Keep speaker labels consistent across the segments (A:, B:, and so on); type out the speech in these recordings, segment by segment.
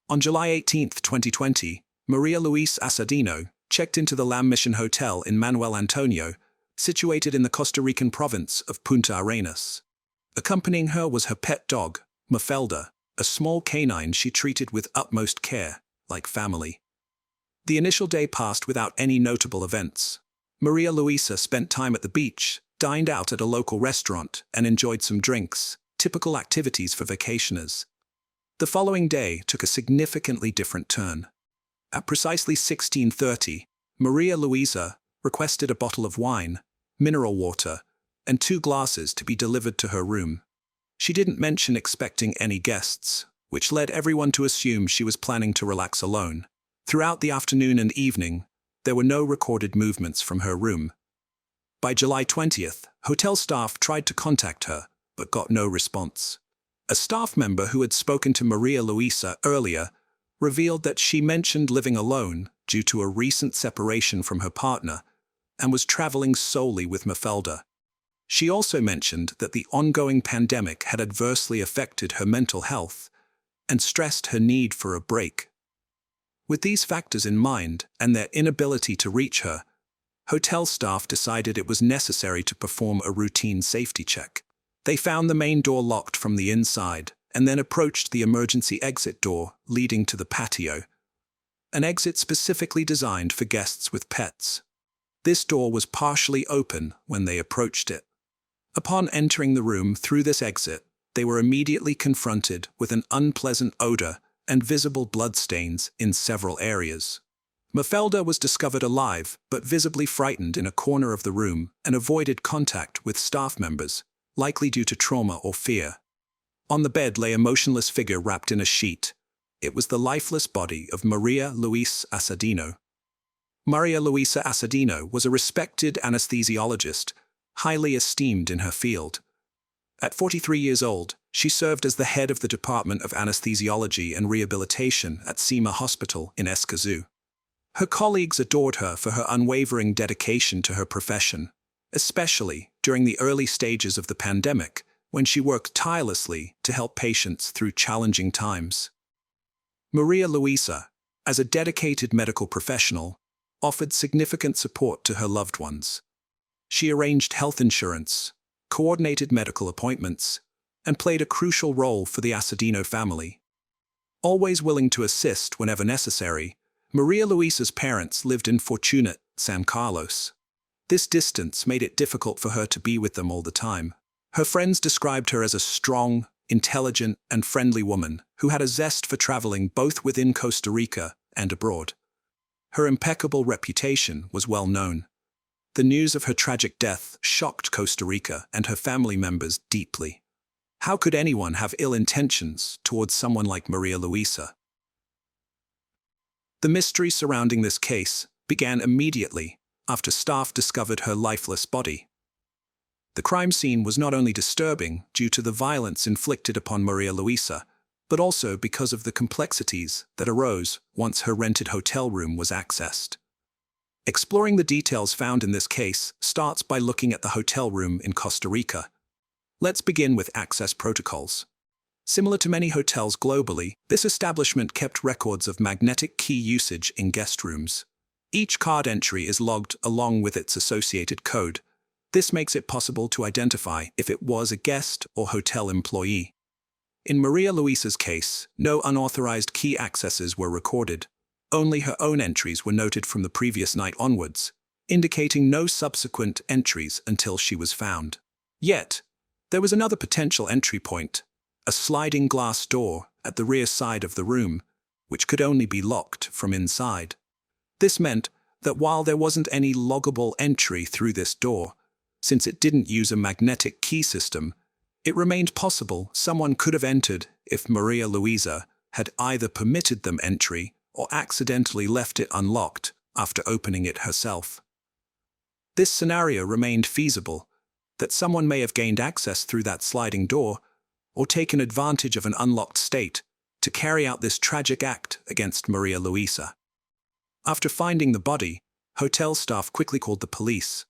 A: On July 18, 2020, Maria Luisa Assadino checked into the Lam Mission Hotel in Manuel Antonio, situated in the Costa Rican province of Punta Arenas. Accompanying her was her pet dog, Mofelda, a small canine she treated with utmost care, like family. The initial day passed without any notable events. Maria Luisa spent time at the beach, dined out at a local restaurant, and enjoyed some drinks, typical activities for vacationers. The following day took a significantly different turn. At precisely 16:30, Maria Luisa requested a bottle of wine, mineral water, and 2 glasses to be delivered to her room. She didn't mention expecting any guests, which led everyone to assume she was planning to relax alone. Throughout the afternoon and evening, there were no recorded movements from her room. By July 20th, hotel staff tried to contact her, but got no response. A staff member who had spoken to Maria Luisa earlier revealed that she mentioned living alone due to a recent separation from her partner and was traveling solely with Mofelda. She also mentioned that the ongoing pandemic had adversely affected her mental health and stressed her need for a break. With these factors in mind and their inability to reach her, hotel staff decided it was necessary to perform a routine safety check. They found the main door locked from the inside and then approached the emergency exit door leading to the patio, an exit specifically designed for guests with pets. This door was partially open when they approached it. Upon entering the room through this exit, they were immediately confronted with an unpleasant odor and visible bloodstains in several areas. Mofelda was discovered alive but visibly frightened in a corner of the room and avoided contact with staff members, likely due to trauma or fear. On the bed lay a motionless figure wrapped in a sheet. It was the lifeless body of Maria Luisa Assadino. Maria Luisa Assadino was a respected anesthesiologist, highly esteemed in her field. At 43 years old, she served as the head of the Department of Anesthesiology and Rehabilitation at SEMA Hospital in Escazú. Her colleagues adored her for her unwavering dedication to her profession, especially during the early stages of the pandemic, when she worked tirelessly to help patients through challenging times. Maria Luisa, as a dedicated medical professional, offered significant support to her loved ones. She arranged health insurance, coordinated medical appointments, and played a crucial role for the Assadino family. Always willing to assist whenever necessary, Maria Luisa's parents lived in Fortunate, San Carlos. This distance made it difficult for her to be with them all the time. Her friends described her as a strong, intelligent, and friendly woman who had a zest for traveling both within Costa Rica and abroad. Her impeccable reputation was well known. The news of her tragic death shocked Costa Rica and her family members deeply. How could anyone have ill intentions towards someone like Maria Luisa? The mystery surrounding this case began immediately after staff discovered her lifeless body. The crime scene was not only disturbing due to the violence inflicted upon Maria Luisa, but also because of the complexities that arose once her rented hotel room was accessed. Exploring the details found in this case starts by looking at the hotel room in Costa Rica. Let's begin with access protocols. Similar to many hotels globally, this establishment kept records of magnetic key usage in guest rooms. Each card entry is logged along with its associated code. This makes it possible to identify if it was a guest or hotel employee. In Maria Luisa's case, no unauthorized key accesses were recorded. Only her own entries were noted from the previous night onwards, indicating no subsequent entries until she was found. Yet, there was another potential entry point, a sliding glass door at the rear side of the room, which could only be locked from inside. This meant that while there wasn't any loggable entry through this door, since it didn't use a magnetic key system, it remained possible someone could have entered if Maria Luisa had either permitted them entry or accidentally left it unlocked after opening it herself. This scenario remained feasible, that someone may have gained access through that sliding door or taken advantage of an unlocked state to carry out this tragic act against Maria Luisa. After finding the body, hotel staff quickly called the police.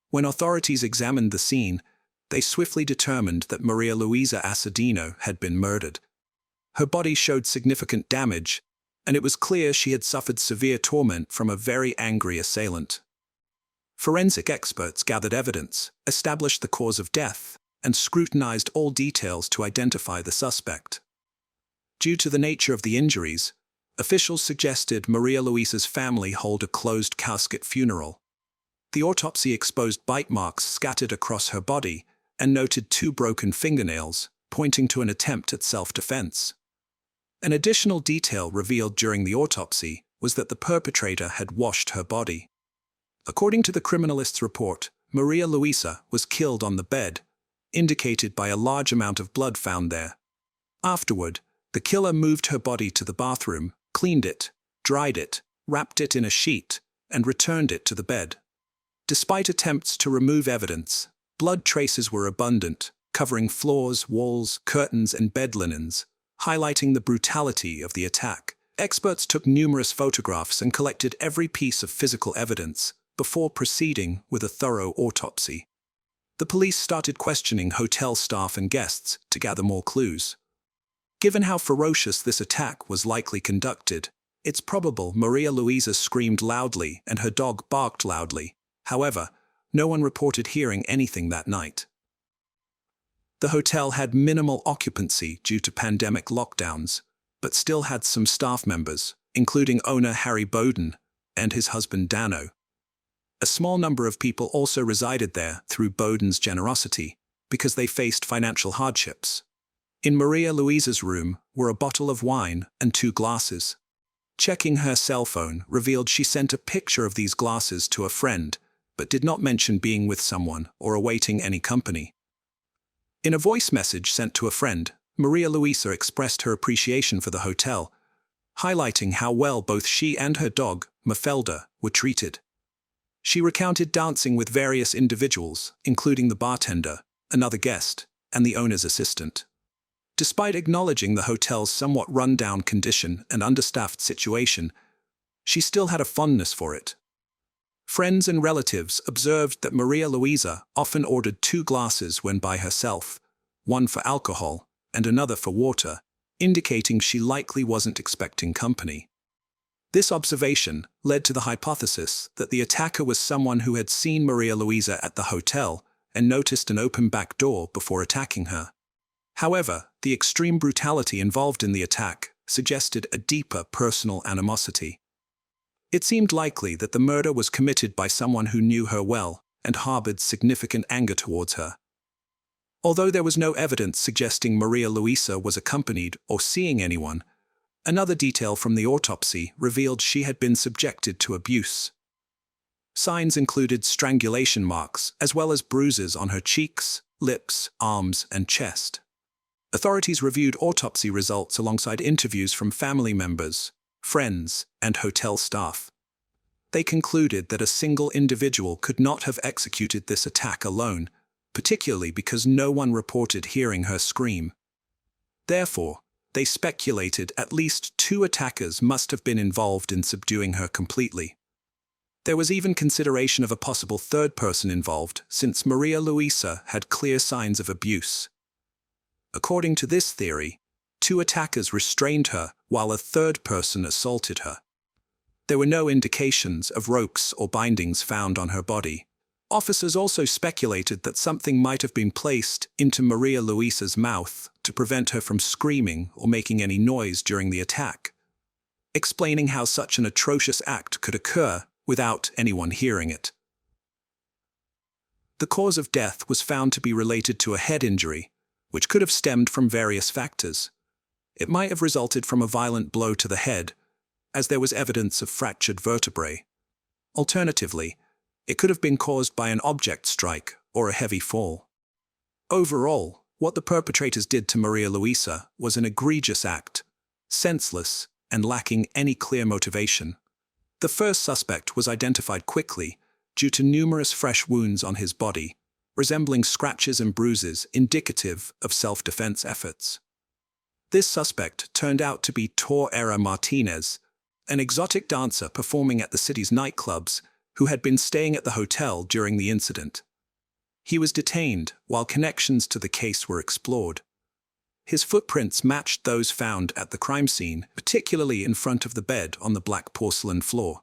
A: When authorities examined the scene, they swiftly determined that Maria Luisa Assadino had been murdered. Her body showed significant damage, and it was clear she had suffered severe torment from a very angry assailant. Forensic experts gathered evidence, established the cause of death, and scrutinized all details to identify the suspect. Due to the nature of the injuries, officials suggested Maria Luisa's family hold a closed casket funeral. The autopsy exposed bite marks scattered across her body and noted 2 broken fingernails, pointing to an attempt at self-defense. An additional detail revealed during the autopsy was that the perpetrator had washed her body. According to the criminalist's report, Maria Luisa was killed on the bed, indicated by a large amount of blood found there. Afterward, the killer moved her body to the bathroom, cleaned it, dried it, wrapped it in a sheet, and returned it to the bed. Despite attempts to remove evidence, blood traces were abundant, covering floors, walls, curtains, and bed linens, highlighting the brutality of the attack. Experts took numerous photographs and collected every piece of physical evidence before proceeding with a thorough autopsy. The police started questioning hotel staff and guests to gather more clues. Given how ferocious this attack was likely conducted, it's probable Maria Luisa screamed loudly and her dog barked loudly. However, no one reported hearing anything that night. The hotel had minimal occupancy due to pandemic lockdowns, but still had some staff members, including owner Harry Bowden and his husband Dano. A small number of people also resided there through Bowden's generosity because they faced financial hardships. In Maria Luisa's room were a bottle of wine and 2 glasses. Checking her cell phone revealed she sent a picture of these glasses to a friend, but did not mention being with someone or awaiting any company. In a voice message sent to a friend, Maria Luisa expressed her appreciation for the hotel, highlighting how well both she and her dog, Mofelda, were treated. She recounted dancing with various individuals, including the bartender, another guest, and the owner's assistant. Despite acknowledging the hotel's somewhat run-down condition and understaffed situation, she still had a fondness for it. Friends and relatives observed that Maria Luisa often ordered 2 glasses when by herself, one for alcohol and another for water, indicating she likely wasn't expecting company. This observation led to the hypothesis that the attacker was someone who had seen Maria Luisa at the hotel and noticed an open back door before attacking her. However, the extreme brutality involved in the attack suggested a deeper personal animosity. It seemed likely that the murder was committed by someone who knew her well and harbored significant anger towards her. Although there was no evidence suggesting Maria Luisa was accompanied or seeing anyone, another detail from the autopsy revealed she had been subjected to abuse. Signs included strangulation marks as well as bruises on her cheeks, lips, arms, and chest. Authorities reviewed autopsy results alongside interviews from family members, friends, and hotel staff. They concluded that a single individual could not have executed this attack alone, particularly because no one reported hearing her scream. Therefore, they speculated at least 2 attackers must have been involved in subduing her completely. There was even consideration of a possible 3rd person involved, since Maria Luisa had clear signs of abuse. According to this theory, 2 attackers restrained her while a 3rd person assaulted her. There were no indications of ropes or bindings found on her body. Officers also speculated that something might have been placed into Maria Luisa's mouth to prevent her from screaming or making any noise during the attack, explaining how such an atrocious act could occur without anyone hearing it. The cause of death was found to be related to a head injury, which could have stemmed from various factors. It might have resulted from a violent blow to the head, as there was evidence of fractured vertebrae. Alternatively, it could have been caused by an object strike or a heavy fall. Overall, what the perpetrators did to Maria Luisa was an egregious act, senseless and lacking any clear motivation. The first suspect was identified quickly due to numerous fresh wounds on his body, resembling scratches and bruises indicative of self-defense efforts. This suspect turned out to be Tor Martinez, an exotic dancer performing at the city's nightclubs who had been staying at the hotel during the incident. He was detained while connections to the case were explored. his footprints matched those found at the crime scene, particularly in front of the bed on the black porcelain floor.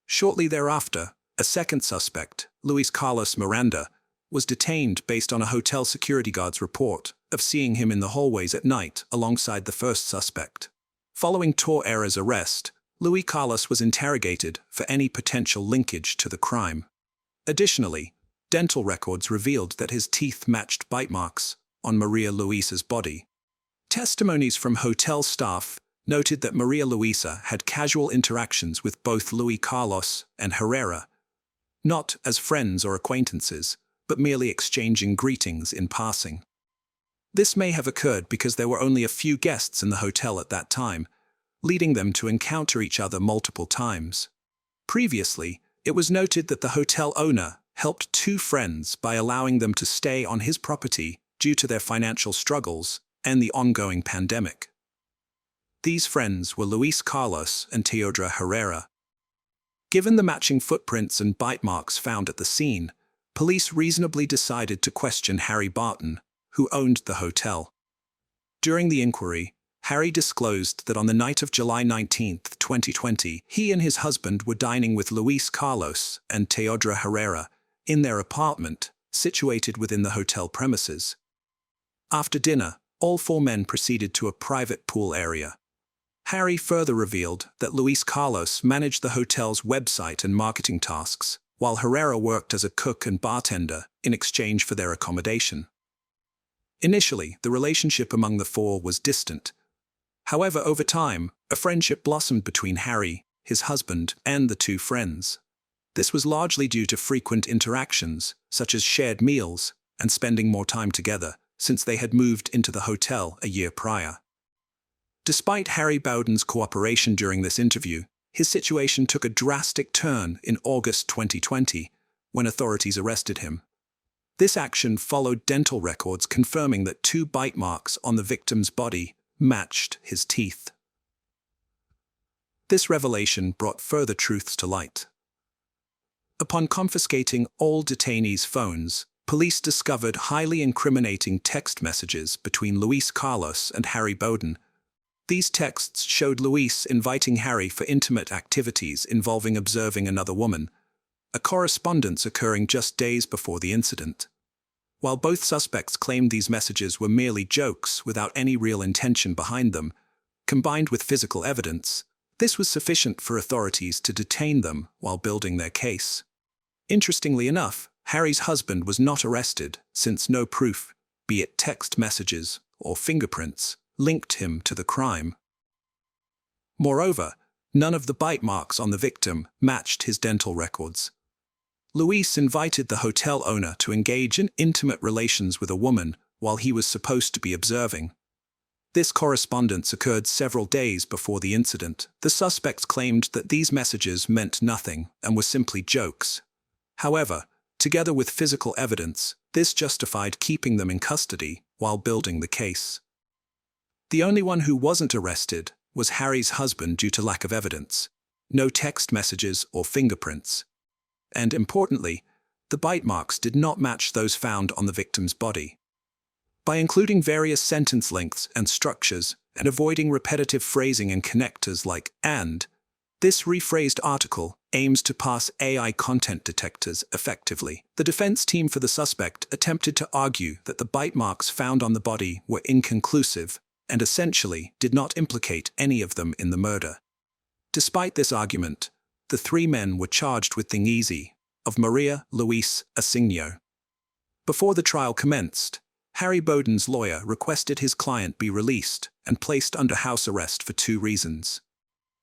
A: Shortly thereafter, a second suspect, Luis Carlos Miranda, was detained based on a hotel security guard's report of seeing him in the hallways at night alongside the first suspect. Following Torreira's arrest, Luis Carlos was interrogated for any potential linkage to the crime. Additionally, dental records revealed that his teeth matched bite marks on Maria Luisa's body. Testimonies from hotel staff noted that Maria Luisa had casual interactions with both Luis Carlos and Herrera, not as friends or acquaintances, but merely exchanging greetings in passing. This may have occurred because there were only a few guests in the hotel at that time, leading them to encounter each other multiple times. Previously, it was noted that the hotel owner helped two friends by allowing them to stay on his property due to their financial struggles and the ongoing pandemic. These friends were Luis Carlos and Teodra Herrera. Given the matching footprints and bite marks found at the scene, police reasonably decided to question Harry Barton, who owned the hotel. During the inquiry, Harry disclosed that on the night of July 19, 2020, he and his husband were dining with Luis Carlos and Teodra Herrera in their apartment, situated within the hotel premises. After dinner, all four men proceeded to a private pool area. Harry further revealed that Luis Carlos managed the hotel's website and marketing tasks, while Herrera worked as a cook and bartender in exchange for their accommodation. Initially, the relationship among the four was distant. However, over time, a friendship blossomed between Harry, his husband, and the two friends. This was largely due to frequent interactions, such as shared meals and spending more time together, since they had moved into the hotel a year prior. Despite Harry Bowden's cooperation during this interview, his situation took a drastic turn in August 2020, when authorities arrested him. This action followed dental records confirming that 2 bite marks on the victim's body matched his teeth. This revelation brought further truths to light. Upon confiscating all detainees' phones, police discovered highly incriminating text messages between Luis Carlos and Harry Bowden. These texts showed Luis inviting Harry for intimate activities involving observing another woman, a correspondence occurring just days before the incident. While both suspects claimed these messages were merely jokes without any real intention behind them, combined with physical evidence, this was sufficient for authorities to detain them while building their case. Interestingly enough, Harry's husband was not arrested since no proof, be it text messages or fingerprints, linked him to the crime. Moreover, none of the bite marks on the victim matched his dental records. Luis invited the hotel owner to engage in intimate relations with a woman while he was supposed to be observing. This correspondence occurred several days before the incident. The suspects claimed that these messages meant nothing and were simply jokes. However, together with physical evidence, this justified keeping them in custody while building the case. The only one who wasn't arrested was Harry's husband due to lack of evidence, no text messages or fingerprints. And importantly, the bite marks did not match those found on the victim's body. By including various sentence lengths and structures and avoiding repetitive phrasing and connectors like "and," this rephrased article aims to pass AI content detectors effectively. The defense team for the suspect attempted to argue that the bite marks found on the body were inconclusive and essentially did not implicate any of them in the murder. Despite this argument, the 3 men were charged with Thingy of Maria Luisa Asino. Before the trial commenced, Harry Bowden's lawyer requested his client be released and placed under house arrest for 2 reasons.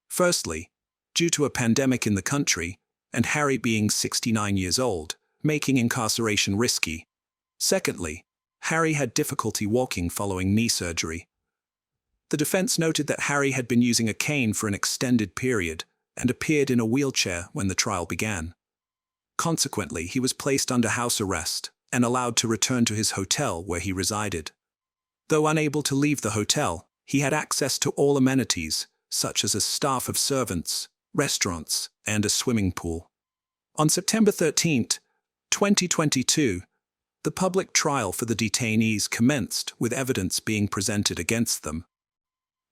A: Firstly, due to a pandemic in the country, and Harry being 69 years old, making incarceration risky. Secondly, Harry had difficulty walking following knee surgery. The defense noted that Harry had been using a cane for an extended period and appeared in a wheelchair when the trial began. Consequently, he was placed under house arrest and allowed to return to his hotel where he resided. Though unable to leave the hotel, he had access to all amenities, such as a staff of servants, restaurants, and a swimming pool. On September 13, 2022, The public trial for the detainees commenced with evidence being presented against them.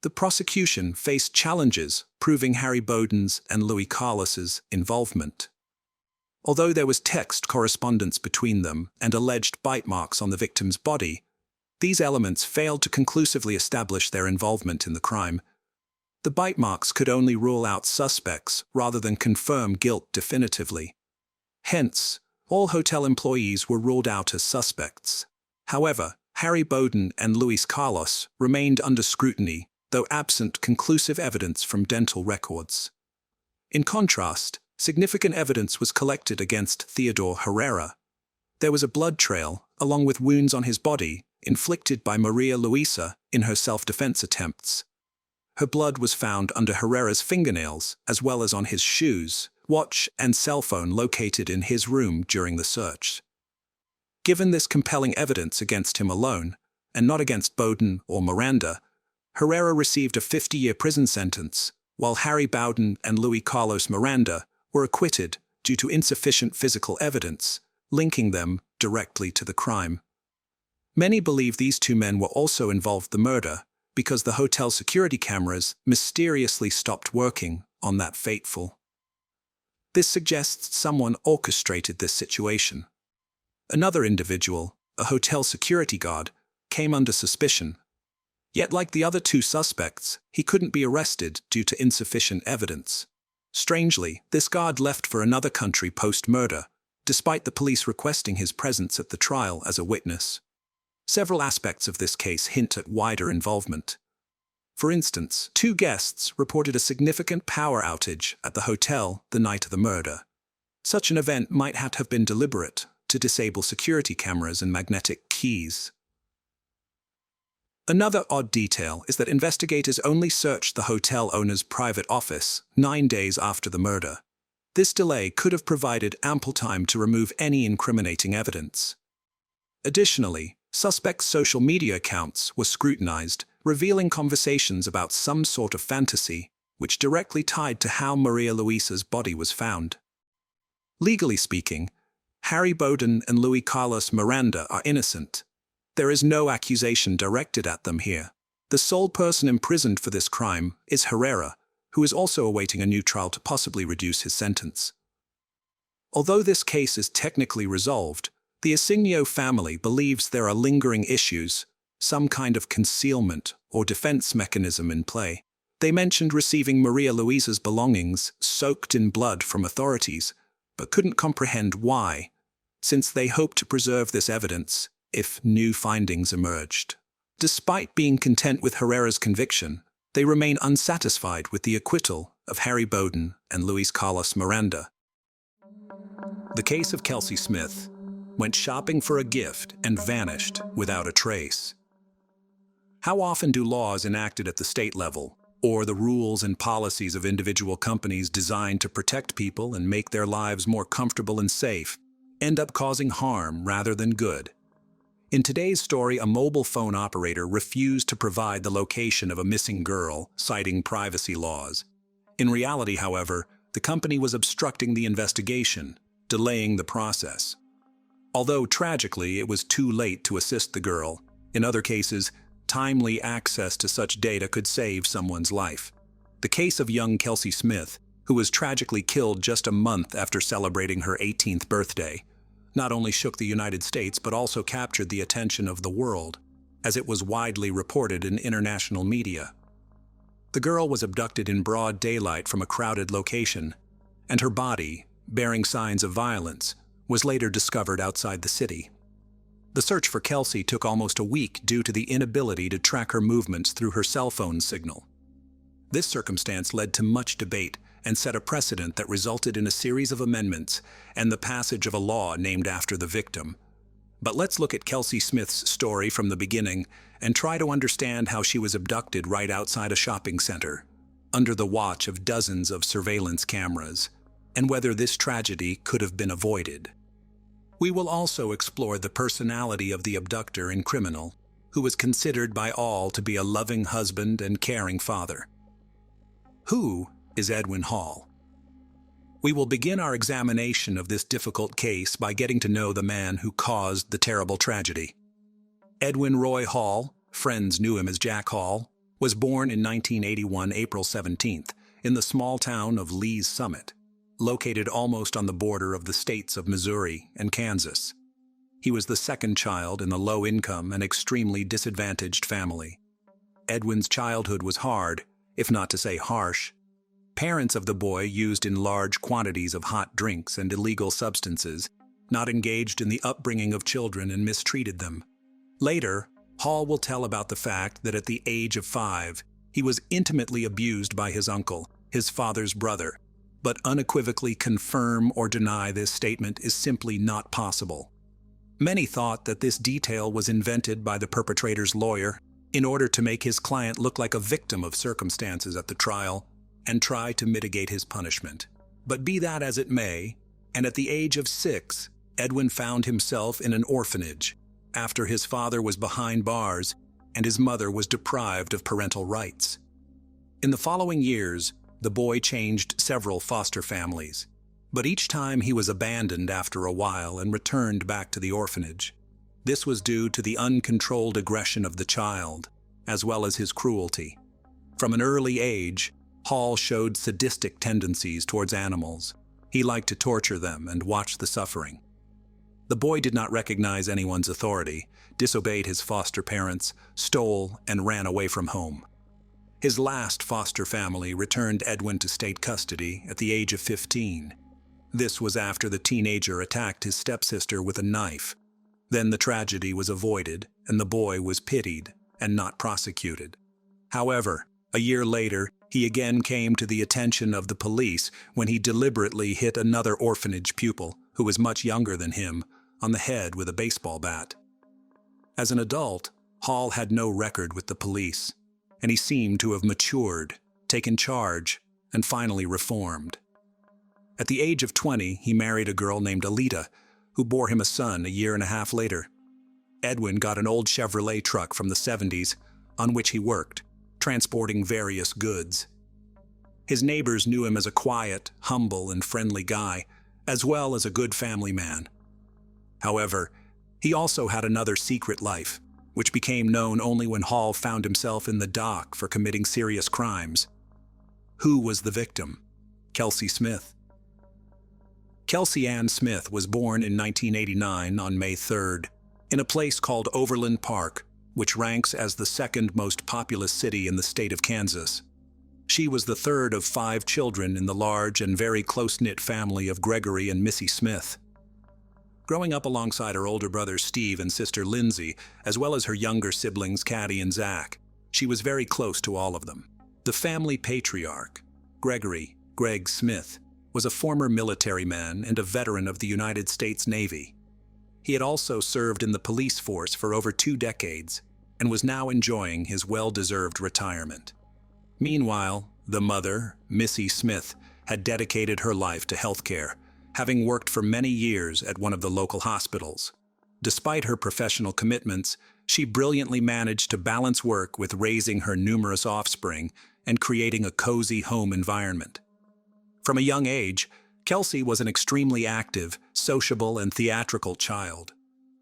A: The prosecution faced challenges proving Harry Bowden's and Louis Carlos's involvement. Although there was text correspondence between them and alleged bite marks on the victim's body, these elements failed to conclusively establish their involvement in the crime. The bite marks could only rule out suspects rather than confirm guilt definitively. Hence, all hotel employees were ruled out as suspects. However, Harry Bowden and Luis Carlos remained under scrutiny, though absent conclusive evidence from dental records. In contrast, significant evidence was collected against Theodore Herrera. There was a blood trail, along with wounds on his body, inflicted by Maria Luisa in her self-defense attempts. Her blood was found under Herrera's fingernails, as well as on his shoes, watch, and cell phone located in his room during the search. Given this compelling evidence against him alone, and not against Bowden or Miranda, Herrera received a 50-year prison sentence, while Harry Bowden and Luis Carlos Miranda were acquitted due to insufficient physical evidence, linking them directly to the crime. Many believe these two men were also involved in the murder because the hotel security cameras mysteriously stopped working on that fateful. This suggests someone orchestrated this situation. Another individual, a hotel security guard, came under suspicion. Yet like the other two suspects, he couldn't be arrested due to insufficient evidence. Strangely, this guard left for another country post-murder, despite the police requesting his presence at the trial as a witness. Several aspects of this case hint at wider involvement. For instance, two guests reported a significant power outage at the hotel the night of the murder. Such an event might have been deliberate to disable security cameras and magnetic keys. Another odd detail is that investigators only searched the hotel owner's private office 9 days after the murder. This delay could have provided ample time to remove any incriminating evidence. Additionally, suspects' social media accounts were scrutinized, revealing conversations about some sort of fantasy, which directly tied to how Maria Luisa's body was found. Legally speaking, Harry Bowden and Luis Carlos Miranda are innocent. There is no accusation directed at them here. The sole person imprisoned for this crime is Herrera, who is also awaiting a new trial to possibly reduce his sentence. Although this case is technically resolved, the Asino family believes there are lingering issues, some kind of concealment or defense mechanism in play. They mentioned receiving Maria Luisa's belongings soaked in blood from authorities, but couldn't comprehend why, since they hoped to preserve this evidence if new findings emerged. Despite being content with Herrera's conviction, they remain unsatisfied with the acquittal of Harry Bowden and Luis Carlos Miranda. The case of Kelsey Smith went shopping for a gift and vanished without a trace. How often do laws enacted at the state level, or the rules and policies of individual companies designed to protect people and make their lives more comfortable and safe, end up causing harm rather than good? In today's story, a mobile phone operator refused to provide the location of a missing girl, citing privacy laws. In reality, however, the company was obstructing the investigation, delaying the process. Although tragically, it was too late to assist the girl. In other cases, timely access to such data could save someone's life. The case of young Kelsey Smith, who was tragically killed just a month after celebrating her 18th birthday, not only shook the United States but also captured the attention of the world, as it was widely reported in international media. The girl was abducted in broad daylight from a crowded location, and her body, bearing signs of violence, was later discovered outside the city. The search for Kelsey took almost a week due to the inability to track her movements through her cell phone signal. This circumstance led to much debate and set a precedent that resulted in a series of amendments and the passage of a law named after the victim. But let's look at Kelsey Smith's story from the beginning and try to understand how she was abducted right outside a shopping center, under the watch of dozens of surveillance cameras, and whether this tragedy could have been avoided. We will also explore the personality of the abductor and criminal, who was considered by all to be a loving husband and caring father. Who is Edwin Hall? We will begin our examination of this difficult case by getting to know the man who caused the terrible tragedy. Edwin Roy Hall, friends knew him as Jack Hall, was born in 1981, April 17th, in the small town of Lee's Summit, located almost on the border of the states of Missouri and Kansas. He was the second child in a low-income and extremely disadvantaged family. Edwin's childhood was hard, if not to say harsh. Parents of the boy used in large quantities of hot drinks and illegal substances, not engaged in the upbringing of children and mistreated them. Later, Hall will tell about the fact that at the age of 5, he was intimately abused by his uncle, his father's brother, but unequivocally confirm or deny this statement is simply not possible. Many thought that this detail was invented by the perpetrator's lawyer in order to make his client look like a victim of circumstances at the trial and try to mitigate his punishment. But be that as it may, and at the age of 6, Edwin found himself in an orphanage after his father was behind bars and his mother was deprived of parental rights. In the following years, the boy changed several foster families, but each time he was abandoned after a while and returned back to the orphanage. This was due to the uncontrolled aggression of the child, as well as his cruelty. From an early age, Hall showed sadistic tendencies towards animals. He liked to torture them and watch the suffering. The boy did not recognize anyone's authority, disobeyed his foster parents, stole, and ran away from home. His last foster family returned Edwin to state custody at the age of 15. This was after the teenager attacked his stepsister with a knife. Then the tragedy was avoided, and the boy was pitied and not prosecuted. However, a year later, he again came to the attention of the police when he deliberately hit another orphanage pupil, who was much younger than him, on the head with a baseball bat. As an adult, Hall had no record with the police, and he seemed to have matured, taken charge, and finally reformed. At the age of 20, he married a girl named Alita, who bore him a son a year and a half later. Edwin got an old Chevrolet truck from the 70s, on which he worked, transporting various goods. His neighbors knew him as a quiet, humble, and friendly guy, as well as a good family man. However, he also had another secret life, which became known only when Hall found himself in the dock for committing serious crimes. Who was the victim? Kelsey Smith. Kelsey Ann Smith was born in 1989 on May 3rd, in a place called Overland Park, which ranks as the second most populous city in the state of Kansas. She was the third of 5 children in the large and very close-knit family of Gregory and Missy Smith. Growing up alongside her older brothers Steve and sister Lindsay, as well as her younger siblings Caddy and Zach, she was very close to all of them. The family patriarch, Gregory, Greg Smith, was a former military man and a veteran of the United States Navy. He had also served in the police force for over 2 decades and was now enjoying his well-deserved retirement. Meanwhile, the mother, Missy Smith, had dedicated her life to healthcare, having worked for many years at one of the local hospitals. Despite her professional commitments, she brilliantly managed to balance work with raising her numerous offspring and creating a cozy home environment. From a young age, Kelsey was an extremely active, sociable, and theatrical child.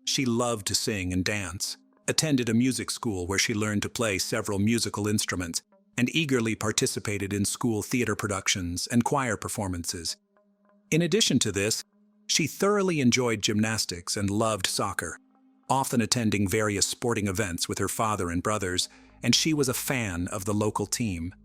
A: She loved to sing and dance, attended a music school where she learned to play several musical instruments, and eagerly participated in school theater productions and choir performances. In addition to this, she thoroughly enjoyed gymnastics and loved soccer, often attending various sporting events with her father and brothers, and she was a fan of the local team.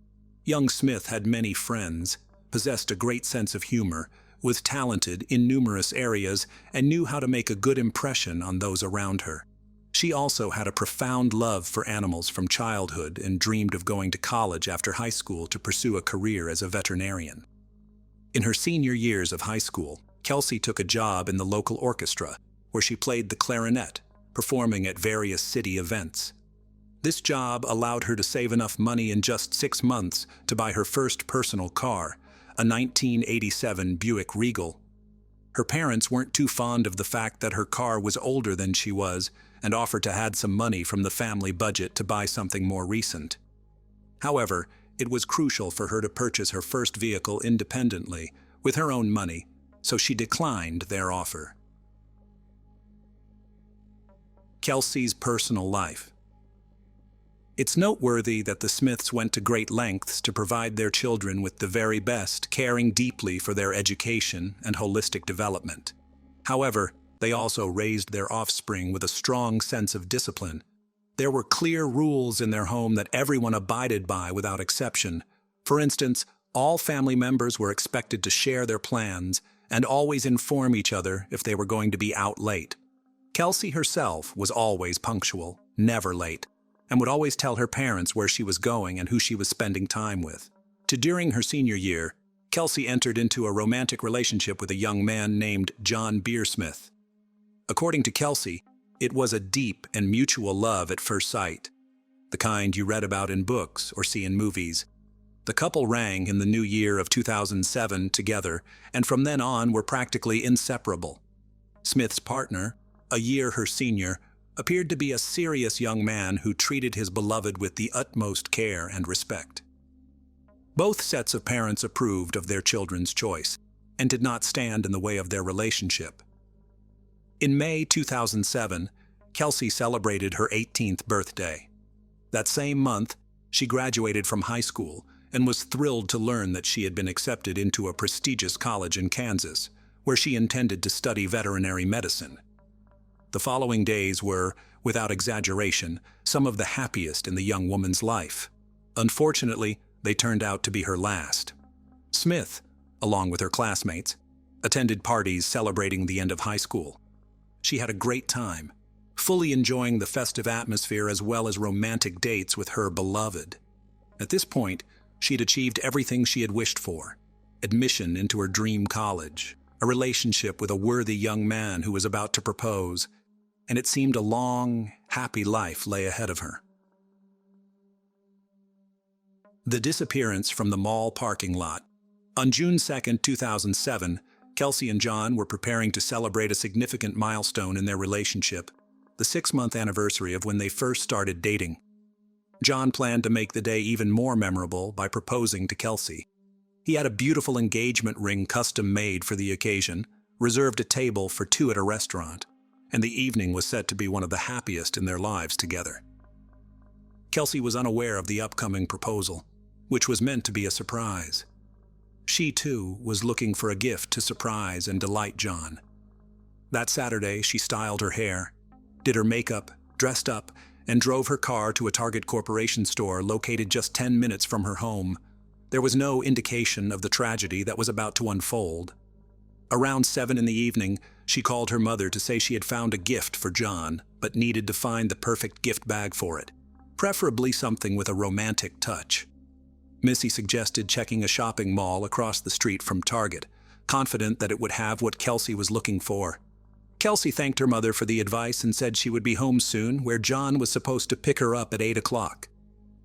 A: Young Smith had many friends, possessed a great sense of humor, was talented in numerous areas, and knew how to make a good impression on those around her. She also had a profound love for animals from childhood and dreamed of going to college after high school to pursue a career as a veterinarian. In her senior years of high school, Kelsey took a job in the local orchestra, where she played the clarinet, performing at various city events. This job allowed her to save enough money in just 6 months to buy her first personal car, a 1987 Buick Regal. Her parents weren't too fond of the fact that her car was older than she was and offered to add some money from the family budget to buy something more recent. However, it was crucial for her to purchase her first vehicle independently, with her own money, so she declined their offer. Kelsey's personal life. It's noteworthy that the Smiths went to great lengths to provide their children with the very best, caring deeply for their education and holistic development. However, they also raised their offspring with a strong sense of discipline. There were clear rules in their home that everyone abided by without exception. For instance, all family members were expected to share their plans and always inform each other if they were going to be out late. Kelsey herself was always punctual, never late, and would always tell her parents where she was going and who she was spending time with. During her senior year, Kelsey entered into a romantic relationship with a young man named John Beersmith. According to Kelsey, it was a deep and mutual love at first sight, the kind you read about in books or see in movies. The couple rang in the new year of 2007 together, and from then on were practically inseparable. Smith's partner, a year her senior, appeared to be a serious young man who treated his beloved with the utmost care and respect. Both sets of parents approved of their children's choice and did not stand in the way of their relationship. In May 2007, Kelsey celebrated her 18th birthday. That same month, she graduated from high school and was thrilled to learn that she had been accepted into a prestigious college in Kansas, where she intended to study veterinary medicine. The following days were, without exaggeration, some of the happiest in the young woman's life. Unfortunately, they turned out to be her last. Smith, along with her classmates, attended parties celebrating the end of high school. She had a great time, fully enjoying the festive atmosphere as well as romantic dates with her beloved. At this point, she'd achieved everything she had wished for: admission into her dream college, a relationship with a worthy young man who was about to propose, and it seemed a long, happy life lay ahead of her. The disappearance from the mall parking lot. On June 2, 2007, Kelsey and John were preparing to celebrate a significant milestone in their relationship, the 6-month anniversary of when they first started dating. John planned to make the day even more memorable by proposing to Kelsey. He had a beautiful engagement ring custom-made for the occasion, reserved a table for 2 at a restaurant, and the evening was set to be one of the happiest in their lives together. Kelsey was unaware of the upcoming proposal, which was meant to be a surprise. She, too, was looking for a gift to surprise and delight John. That Saturday, she styled her hair, did her makeup, dressed up, and drove her car to a Target Corporation store located just 10 minutes from her home. There was no indication of the tragedy that was about to unfold. Around 7 in the evening, she called her mother to say she had found a gift for John, but needed to find the perfect gift bag for it, preferably something with a romantic touch. Missy suggested checking a shopping mall across the street from Target, confident that it would have what Kelsey was looking for. Kelsey thanked her mother for the advice and said she would be home soon, where John was supposed to pick her up at 8 o'clock.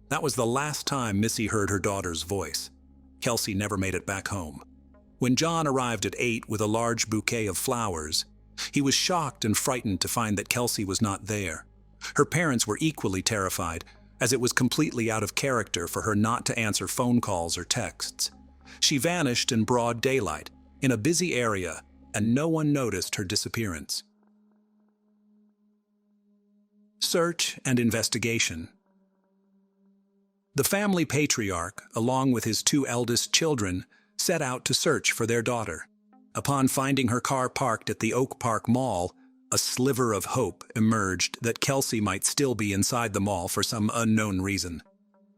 A: That was the last time Missy heard her daughter's voice. Kelsey never made it back home. When John arrived at 8 with a large bouquet of flowers, he was shocked and frightened to find that Kelsey was not there. Her parents were equally terrified, as it was completely out of character for her not to answer phone calls or texts. She vanished in broad daylight, in a busy area, and no one noticed her disappearance. Search and investigation. The family patriarch, along with his 2 eldest children, set out to search for their daughter. Upon finding her car parked at the Oak Park Mall, a sliver of hope emerged that Kelsey might still be inside the mall for some unknown reason.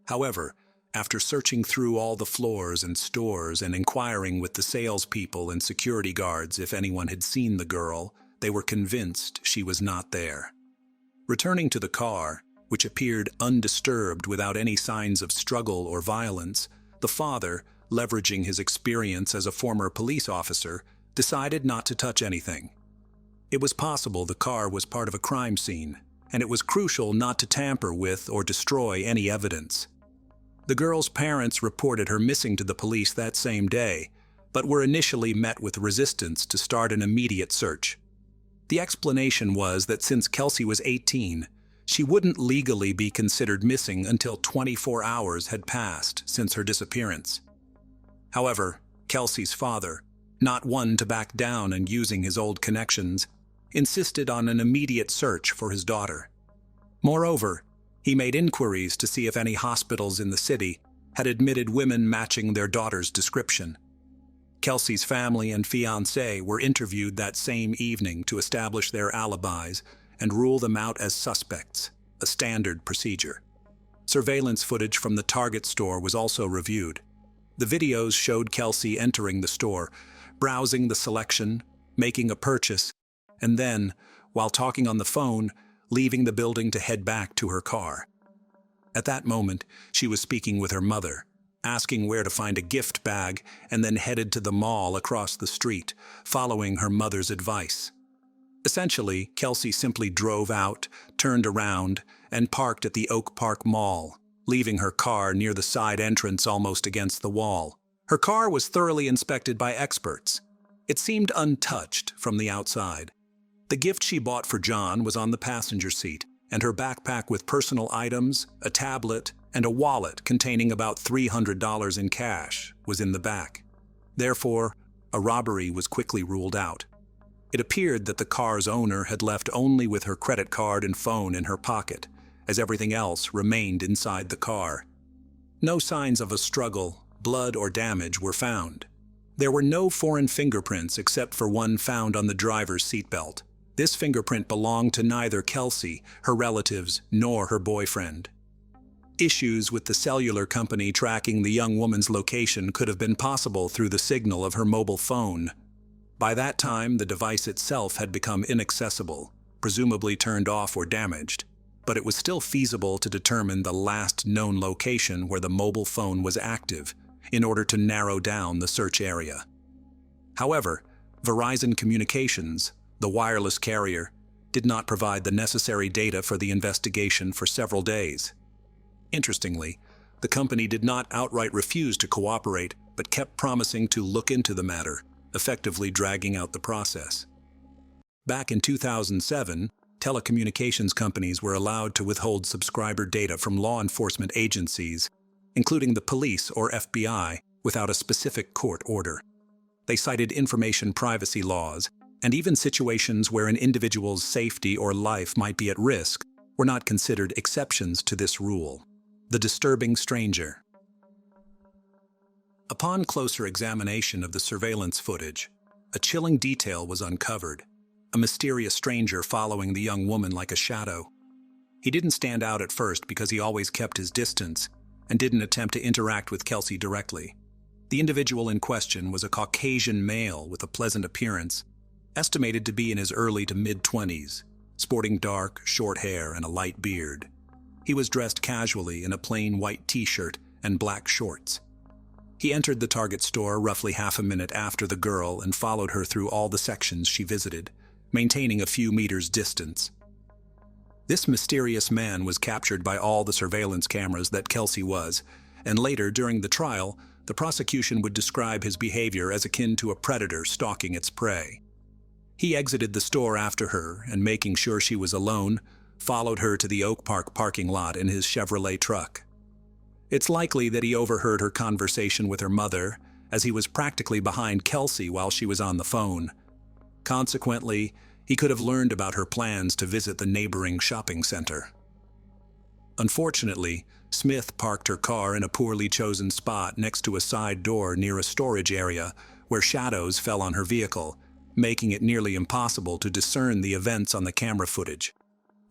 A: However, after searching through all the floors and stores and inquiring with the salespeople and security guards if anyone had seen the girl, they were convinced she was not there. Returning to the car, which appeared undisturbed without any signs of struggle or violence, the father, leveraging his experience as a former police officer, decided not to touch anything. It was possible the car was part of a crime scene, and it was crucial not to tamper with or destroy any evidence. The girl's parents reported her missing to the police that same day, but were initially met with resistance to start an immediate search. The explanation was that since Kelsey was 18, she wouldn't legally be considered missing until 24 hours had passed since her disappearance. However, Kelsey's father, not one to back down and using his old connections, insisted on an immediate search for his daughter. Moreover, he made inquiries to see if any hospitals in the city had admitted women matching their daughter's description. Kelsey's family and fiancé were interviewed that same evening to establish their alibis and rule them out as suspects, a standard procedure. Surveillance footage from the Target store was also reviewed. The videos showed Kelsey entering the store, browsing the selection, making a purchase, and then, while talking on the phone, leaving the building to head back to her car. At that moment, she was speaking with her mother, asking where to find a gift bag, and then headed to the mall across the street, following her mother's advice. Essentially, Kelsey simply drove out, turned around, and parked at the Oak Park Mall, leaving her car near the side entrance almost against the wall. Her car was thoroughly inspected by experts. It seemed untouched from the outside. The gift she bought for John was on the passenger seat, and her backpack with personal items, a tablet, and a wallet containing about $300 in cash was in the back. Therefore, a robbery was quickly ruled out. It appeared that the car's owner had left only with her credit card and phone in her pocket, as everything else remained inside the car. No signs of a struggle, blood, or damage were found. There were no foreign fingerprints except for one found on the driver's seatbelt. This fingerprint belonged to neither Kelsey, her relatives, nor her boyfriend. Issues with the cellular company tracking the young woman's location could have been possible through the signal of her mobile phone. By that time, the device itself had become inaccessible, presumably turned off or damaged, but it was still feasible to determine the last known location where the mobile phone was active in order to narrow down the search area. However, Verizon Communications, the wireless carrier, did not provide the necessary data for the investigation for several days. Interestingly, the company did not outright refuse to cooperate, but kept promising to look into the matter, effectively dragging out the process. Back in 2007, telecommunications companies were allowed to withhold subscriber data from law enforcement agencies, including the police or FBI, without a specific court order. They cited information privacy laws, and even situations where an individual's safety or life might be at risk were not considered exceptions to this rule. The disturbing stranger. Upon closer examination of the surveillance footage, a chilling detail was uncovered: a mysterious stranger following the young woman like a shadow. He didn't stand out at first because he always kept his distance and didn't attempt to interact with Kelsey directly. The individual in question was a Caucasian male with a pleasant appearance, estimated to be in his early to mid-20s, sporting dark, short hair and a light beard. He was dressed casually in a plain white t-shirt and black shorts. He entered the Target store roughly half a minute after the girl and followed her through all the sections she visited, maintaining a few meters distance. This mysterious man was captured by all the surveillance cameras that Kelsey was, and later during the trial, the prosecution would describe his behavior as akin to a predator stalking its prey. He exited the store after her and, making sure she was alone, followed her to the Oak Park parking lot in his Chevrolet truck. It's likely that he overheard her conversation with her mother, as he was practically behind Kelsey while she was on the phone. Consequently, he could have learned about her plans to visit the neighboring shopping center. Unfortunately, Smith parked her car in a poorly chosen spot next to a side door near a storage area where shadows fell on her vehicle, making it nearly impossible to discern the events on the camera footage.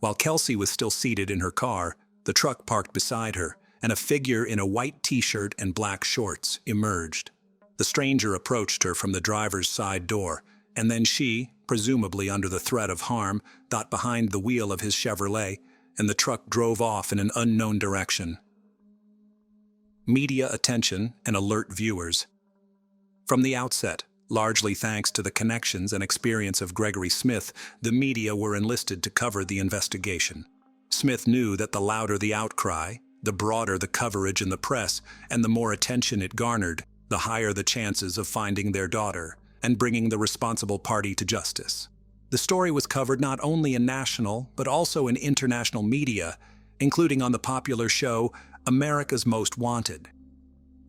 A: While Kelsey was still seated in her car, the truck parked beside her, and a figure in a white t-shirt and black shorts emerged. The stranger approached her from the driver's side door, and then she, presumably under the threat of harm, got behind the wheel of his Chevrolet, and the truck drove off in an unknown direction. Media attention and alert viewers. From the outset, largely thanks to the connections and experience of Gregory Smith, the media were enlisted to cover the investigation. Smith knew that the louder the outcry, the broader the coverage in the press, and the more attention it garnered, the higher the chances of finding their daughter and bringing the responsible party to justice. The story was covered not only in national, but also in international media, including on the popular show America's Most Wanted.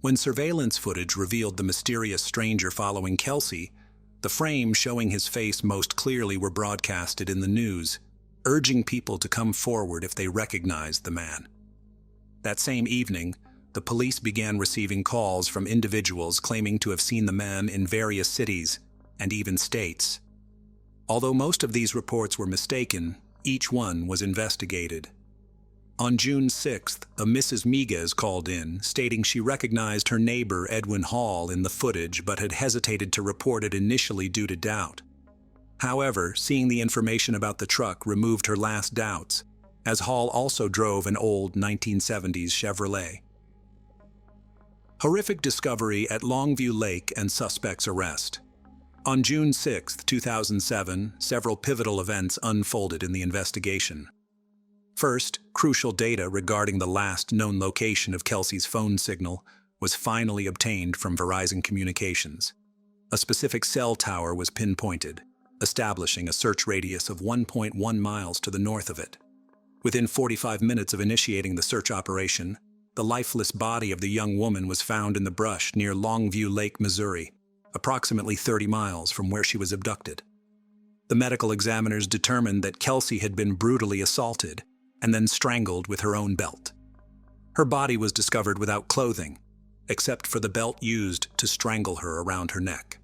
A: When surveillance footage revealed the mysterious stranger following Kelsey, the frames showing his face most clearly were broadcasted in the news, urging people to come forward if they recognized the man. That same evening, the police began receiving calls from individuals claiming to have seen the man in various cities and even states. Although most of these reports were mistaken, each one was investigated. On June 6th, a Mrs. Miguez called in, stating she recognized her neighbor Edwin Hall in the footage but had hesitated to report it initially due to doubt. However, seeing the information about the truck removed her last doubts, as Hall also drove an old 1970s Chevrolet. Horrific discovery at Longview Lake and suspect's arrest. On June 6, 2007, several pivotal events unfolded in the investigation. First, crucial data regarding the last known location of Kelsey's phone signal was finally obtained from Verizon Communications. A specific cell tower was pinpointed, establishing a search radius of 1.1 miles to the north of it. Within 45 minutes of initiating the search operation, the lifeless body of the young woman was found in the brush near Longview Lake, Missouri, approximately 30 miles from where she was abducted. The medical examiners determined that Kelsey had been brutally assaulted and then strangled with her own belt. Her body was discovered without clothing, except for the belt used to strangle her around her neck.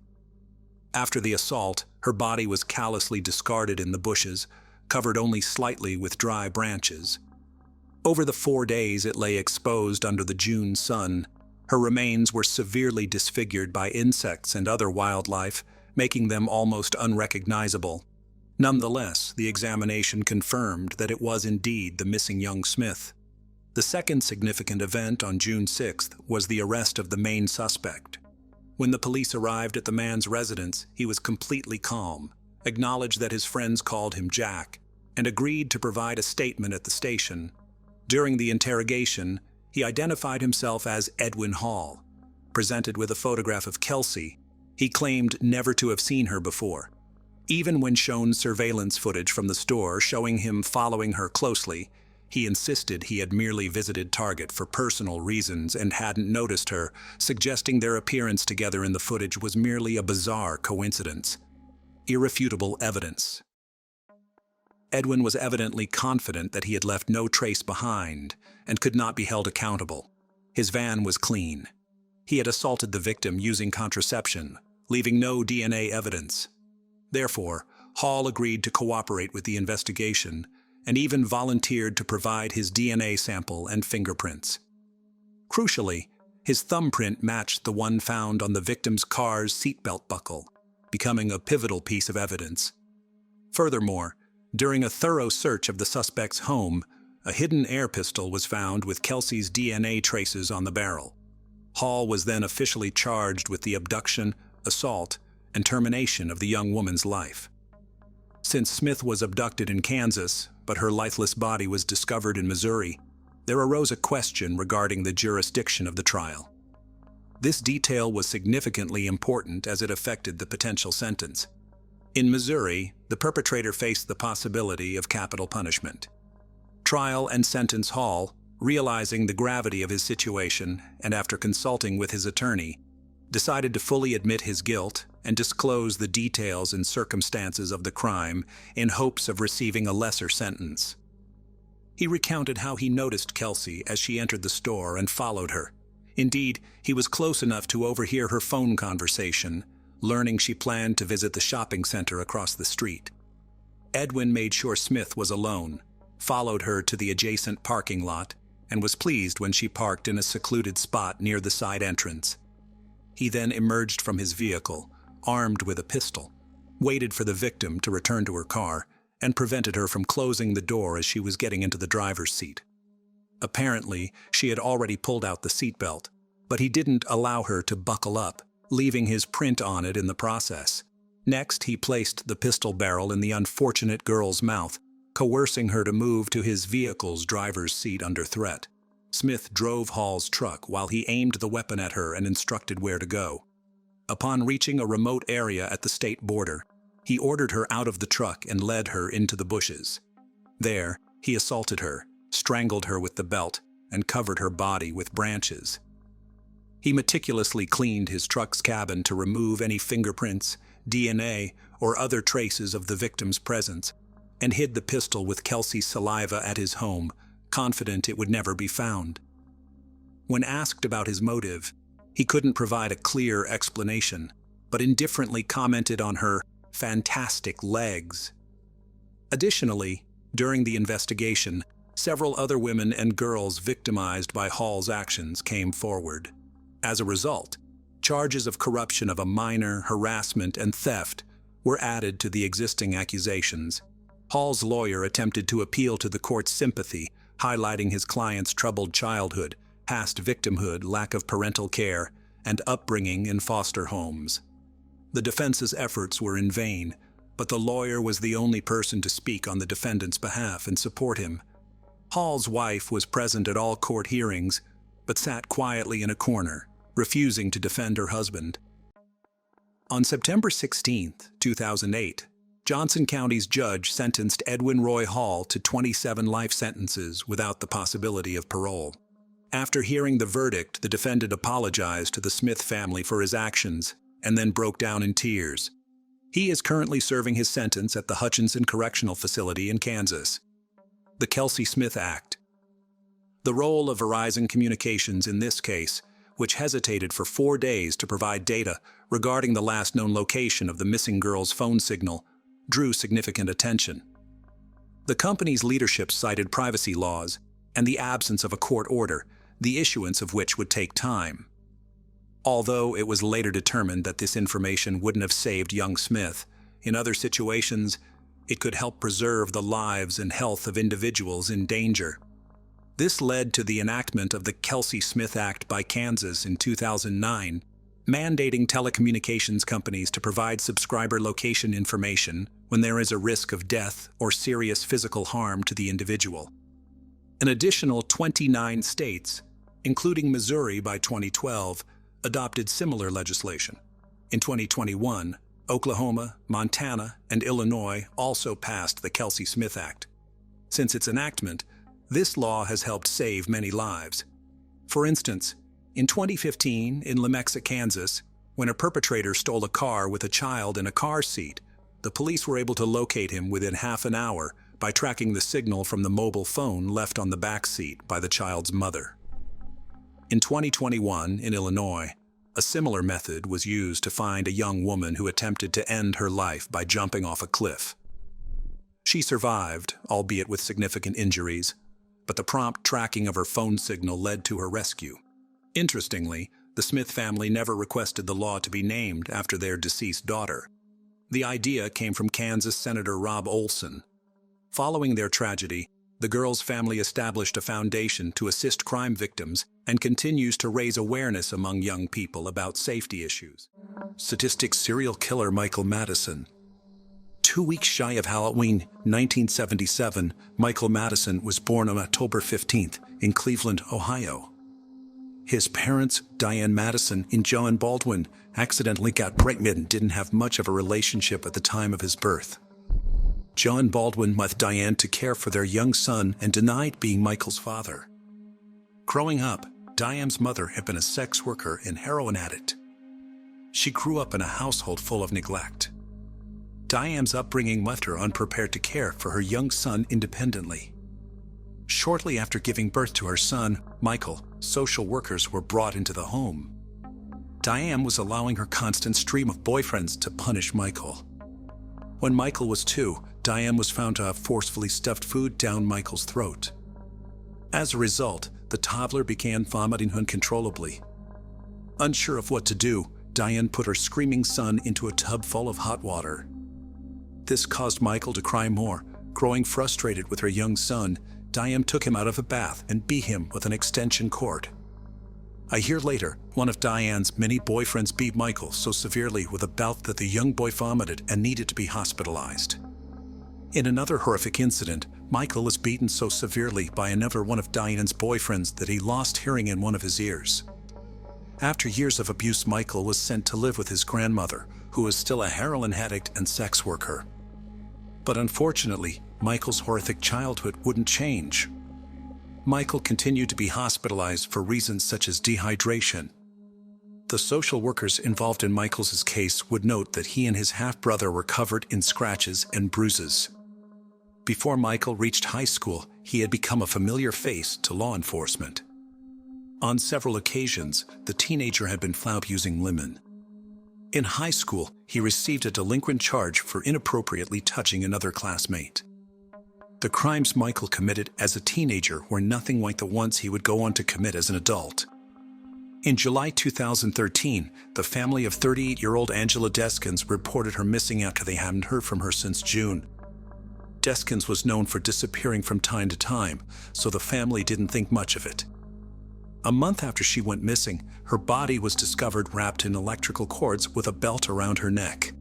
A: After the assault, her body was callously discarded in the bushes, covered only slightly with dry branches. Over the 4 days it lay exposed under the June sun, her remains were severely disfigured by insects and other wildlife, making them almost unrecognizable. Nonetheless, the examination confirmed that it was indeed the missing young Smith. The second significant event on June 6th was the arrest of the main suspect. When the police arrived at the man's residence, he was completely calm, acknowledged that his friends called him Jack, and agreed to provide a statement at the station. During the interrogation, he identified himself as Edwin Hall. Presented with a photograph of Kelsey, he claimed never to have seen her before. Even when shown surveillance footage from the store showing him following her closely, he insisted he had merely visited Target for personal reasons and hadn't noticed her, suggesting their appearance together in the footage was merely a bizarre coincidence. Irrefutable evidence. Edwin was evidently confident that he had left no trace behind and could not be held accountable. His van was clean. He had assaulted the victim using contraception, leaving no DNA evidence. Therefore, Hall agreed to cooperate with the investigation and even volunteered to provide his DNA sample and fingerprints. Crucially, his thumbprint matched the one found on the victim's car's seatbelt buckle, becoming a pivotal piece of evidence. Furthermore, during a thorough search of the suspect's home, a hidden air pistol was found with Kelsey's DNA traces on the barrel. Hall was then officially charged with the abduction, assault, and termination of the young woman's life. Since Smith was abducted in Kansas, but her lifeless body was discovered in Missouri, there arose a question regarding the jurisdiction of the trial. This detail was significantly important as it affected the potential sentence. In Missouri, the perpetrator faced the possibility of capital punishment. Trial and sentence Hall, realizing the gravity of his situation and after consulting with his attorney, decided to fully admit his guilt and disclose the details and circumstances of the crime in hopes of receiving a lesser sentence. He recounted how he noticed Kelsey as she entered the store and followed her. Indeed, he was close enough to overhear her phone conversation, learning she planned to visit the shopping center across the street. Edwin made sure Smith was alone, followed her to the adjacent parking lot, and was pleased when she parked in a secluded spot near the side entrance. He then emerged from his vehicle, armed with a pistol, waited for the victim to return to her car, and prevented her from closing the door as she was getting into the driver's seat. Apparently, she had already pulled out the seatbelt, but he didn't allow her to buckle up, leaving his print on it in the process. Next, he placed the pistol barrel in the unfortunate girl's mouth, coercing her to move to his vehicle's driver's seat under threat. Smith drove Hall's truck while he aimed the weapon at her and instructed where to go. Upon reaching a remote area at the state border, he ordered her out of the truck and led her into the bushes. There, he assaulted her, strangled her with the belt, and covered her body with branches. He meticulously cleaned his truck's cabin to remove any fingerprints, DNA, or other traces of the victim's presence, and hid the pistol with Kelsey's saliva at his home, confident it would never be found. When asked about his motive, he couldn't provide a clear explanation, but indifferently commented on her fantastic legs. Additionally, during the investigation, several other women and girls victimized by Hall's actions came forward. As a result, charges of corruption of a minor, harassment, and theft were added to the existing accusations. Hall's lawyer attempted to appeal to the court's sympathy, highlighting his client's troubled childhood, past victimhood, lack of parental care, and upbringing in foster homes. The defense's efforts were in vain, but the lawyer was the only person to speak on the defendant's behalf and support him. Hall's wife was present at all court hearings, but sat quietly in a corner, refusing to defend her husband. On September 16, 2008, Johnson County's judge sentenced Edwin Roy Hall to 27 life sentences without the possibility of parole. After hearing the verdict, the defendant apologized to the Smith family for his actions and then broke down in tears. He is currently serving his sentence at the Hutchinson Correctional Facility in Kansas. The Kelsey Smith Act. The role of Verizon Communications in this case, which hesitated for 4 days to provide data regarding the last known location of the missing girl's phone signal, drew significant attention. The company's leadership cited privacy laws and the absence of a court order, the issuance of which would take time. Although it was later determined that this information wouldn't have saved young Smith, in other situations, it could help preserve the lives and health of individuals in danger. This led to the enactment of the Kelsey Smith Act by Kansas in 2009, mandating telecommunications companies to provide subscriber location information when there is a risk of death or serious physical harm to the individual. An additional 29 states, including Missouri by 2012, adopted similar legislation. In 2021, Oklahoma, Montana, and Illinois also passed the Kelsey Smith Act. Since its enactment, this law has helped save many lives. For instance, in 2015 in Lenexa, Kansas, when a perpetrator stole a car with a child in a car seat, the police were able to locate him within half an hour by tracking the signal from the mobile phone left on the back seat by the child's mother. In 2021 in Illinois, a similar method was used to find a young woman who attempted to end her life by jumping off a cliff. She survived, albeit with significant injuries, but the prompt tracking of her phone signal led to her rescue. Interestingly, the Smith family never requested the law to be named after their deceased daughter. The idea came from Kansas Senator Rob Olson. Following their tragedy, the girl's family established a foundation to assist crime victims and continues to raise awareness among young people about safety issues. Statistic serial killer Michael Madison. 2 weeks shy of Halloween 1977, Michael Madison was born on October 15th in Cleveland, Ohio. His parents, Diane Madison and John Baldwin, accidentally got pregnant and didn't have much of a relationship at the time of his birth. John Baldwin left Diane to care for their young son and denied being Michael's father. Growing up, Diane's mother had been a sex worker and heroin addict. She grew up in a household full of neglect. Diane's upbringing left her unprepared to care for her young son independently. Shortly after giving birth to her son, Michael, social workers were brought into the home. Diane was allowing her constant stream of boyfriends to punish Michael. When Michael was 2, Diane was found to have forcefully stuffed food down Michael's throat. As a result, the toddler began vomiting uncontrollably. Unsure of what to do, Diane put her screaming son into a tub full of hot water. This caused Michael to cry more. Growing frustrated with her young son, Diane took him out of the bath and beat him with an extension cord. A year later, one of Diane's many boyfriends beat Michael so severely with a bout that the young boy vomited and needed to be hospitalized. In another horrific incident, Michael was beaten so severely by another one of Diane's boyfriends that he lost hearing in one of his ears. After years of abuse, Michael was sent to live with his grandmother, who was still a heroin addict and sex worker. But unfortunately, Michael's horrific childhood wouldn't change. Michael continued to be hospitalized for reasons such as dehydration, The social workers involved in Michael's case would note that he and his half-brother were covered in scratches and bruises. Before Michael reached high school, he had become a familiar face to law enforcement. On several occasions, the teenager had been found using lemon. In high school, he received a delinquent charge for inappropriately touching another classmate. The crimes Michael committed as a teenager were nothing like the ones he would go on to commit as an adult. In July 2013, the family of 38-year-old Angela Deskins reported her missing after they hadn't heard from her since June. Deskins was known for disappearing from time to time, so the family didn't think much of it. A month after she went missing, her body was discovered wrapped in electrical cords with a belt around her neck.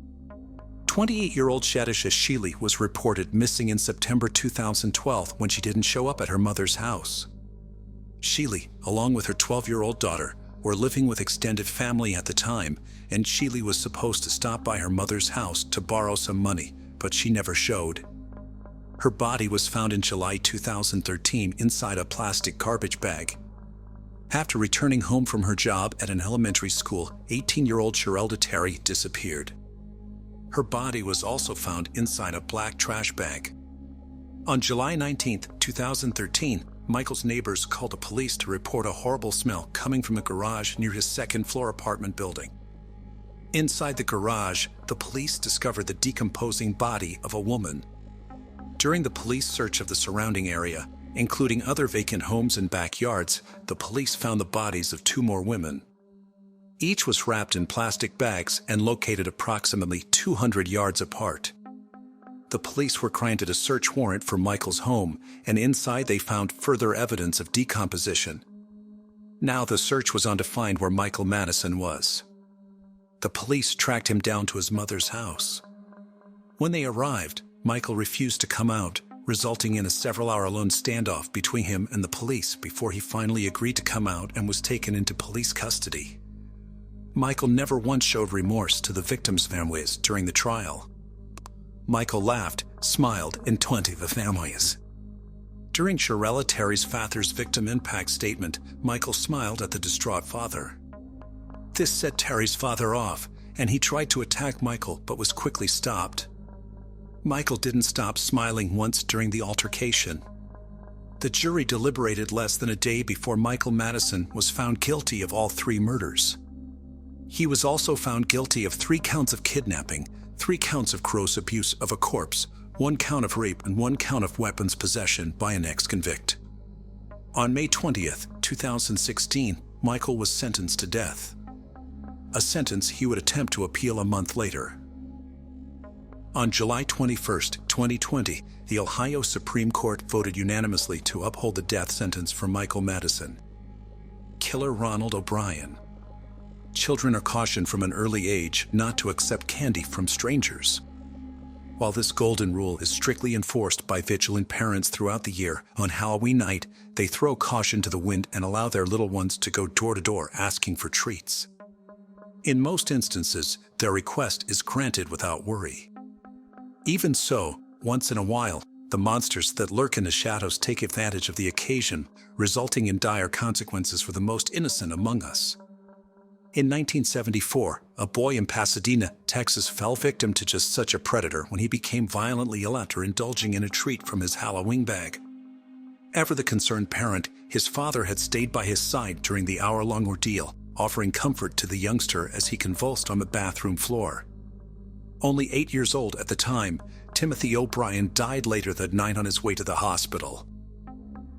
A: 28-year-old Shadisha Sheely was reported missing in September 2012 when she didn't show up at her mother's house. Sheely, along with her 12-year-old daughter, were living with extended family at the time, and Sheely was supposed to stop by her mother's house to borrow some money, but she never showed. Her body was found in July 2013 inside a plastic garbage bag. After returning home from her job at an elementary school, 18-year-old Sherelda Terry disappeared. Her body was also found inside a black trash bag. On July 19, 2013, Michael's neighbors called the police to report a horrible smell coming from a garage near his second-floor apartment building. Inside the garage, the police discovered the decomposing body of a woman. During the police search of the surrounding area, including other vacant homes and backyards, the police found the bodies of 2 more women. Each was wrapped in plastic bags and located approximately 200 yards apart. The police were granted a search warrant for Michael's home, and inside they found further evidence of decomposition. Now the search was on to find where Michael Madison was. The police tracked him down to his mother's house. When they arrived, Michael refused to come out, resulting in a several-hour-long standoff between him and the police before he finally agreed to come out and was taken into police custody. Michael never once showed remorse to the victims' families during the trial. Michael laughed, smiled, and taunted the families. During Sherelda Terry's father's victim impact statement, Michael smiled at the distraught father. This set Terry's father off, and he tried to attack Michael but was quickly stopped. Michael didn't stop smiling once during the altercation. The jury deliberated less than a day before Michael Madison was found guilty of all 3 murders. He was also found guilty of 3 counts of kidnapping, 3 counts of gross abuse of a corpse, 1 count of rape, and 1 count of weapons possession by an ex-convict. On May 20, 2016, Michael was sentenced to death, a sentence he would attempt to appeal a month later. On July 21, 2020, the Ohio Supreme Court voted unanimously to uphold the death sentence for Michael Madison. Killer Ronald O'Brien. Children are cautioned from an early age not to accept candy from strangers. While this golden rule is strictly enforced by vigilant parents throughout the year, on Halloween night, they throw caution to the wind and allow their little ones to go door to door asking for treats. In most instances, their request is granted without worry. Even so, once in a while, the monsters that lurk in the shadows take advantage of the occasion, resulting in dire consequences for the most innocent among us. In 1974, a boy in Pasadena, Texas fell victim to just such a predator when he became violently ill after indulging in a treat from his Halloween bag. Ever the concerned parent, his father had stayed by his side during the hour-long ordeal, offering comfort to the youngster as he convulsed on the bathroom floor. Only 8 years old at the time, Timothy O'Brien died later that night on his way to the hospital.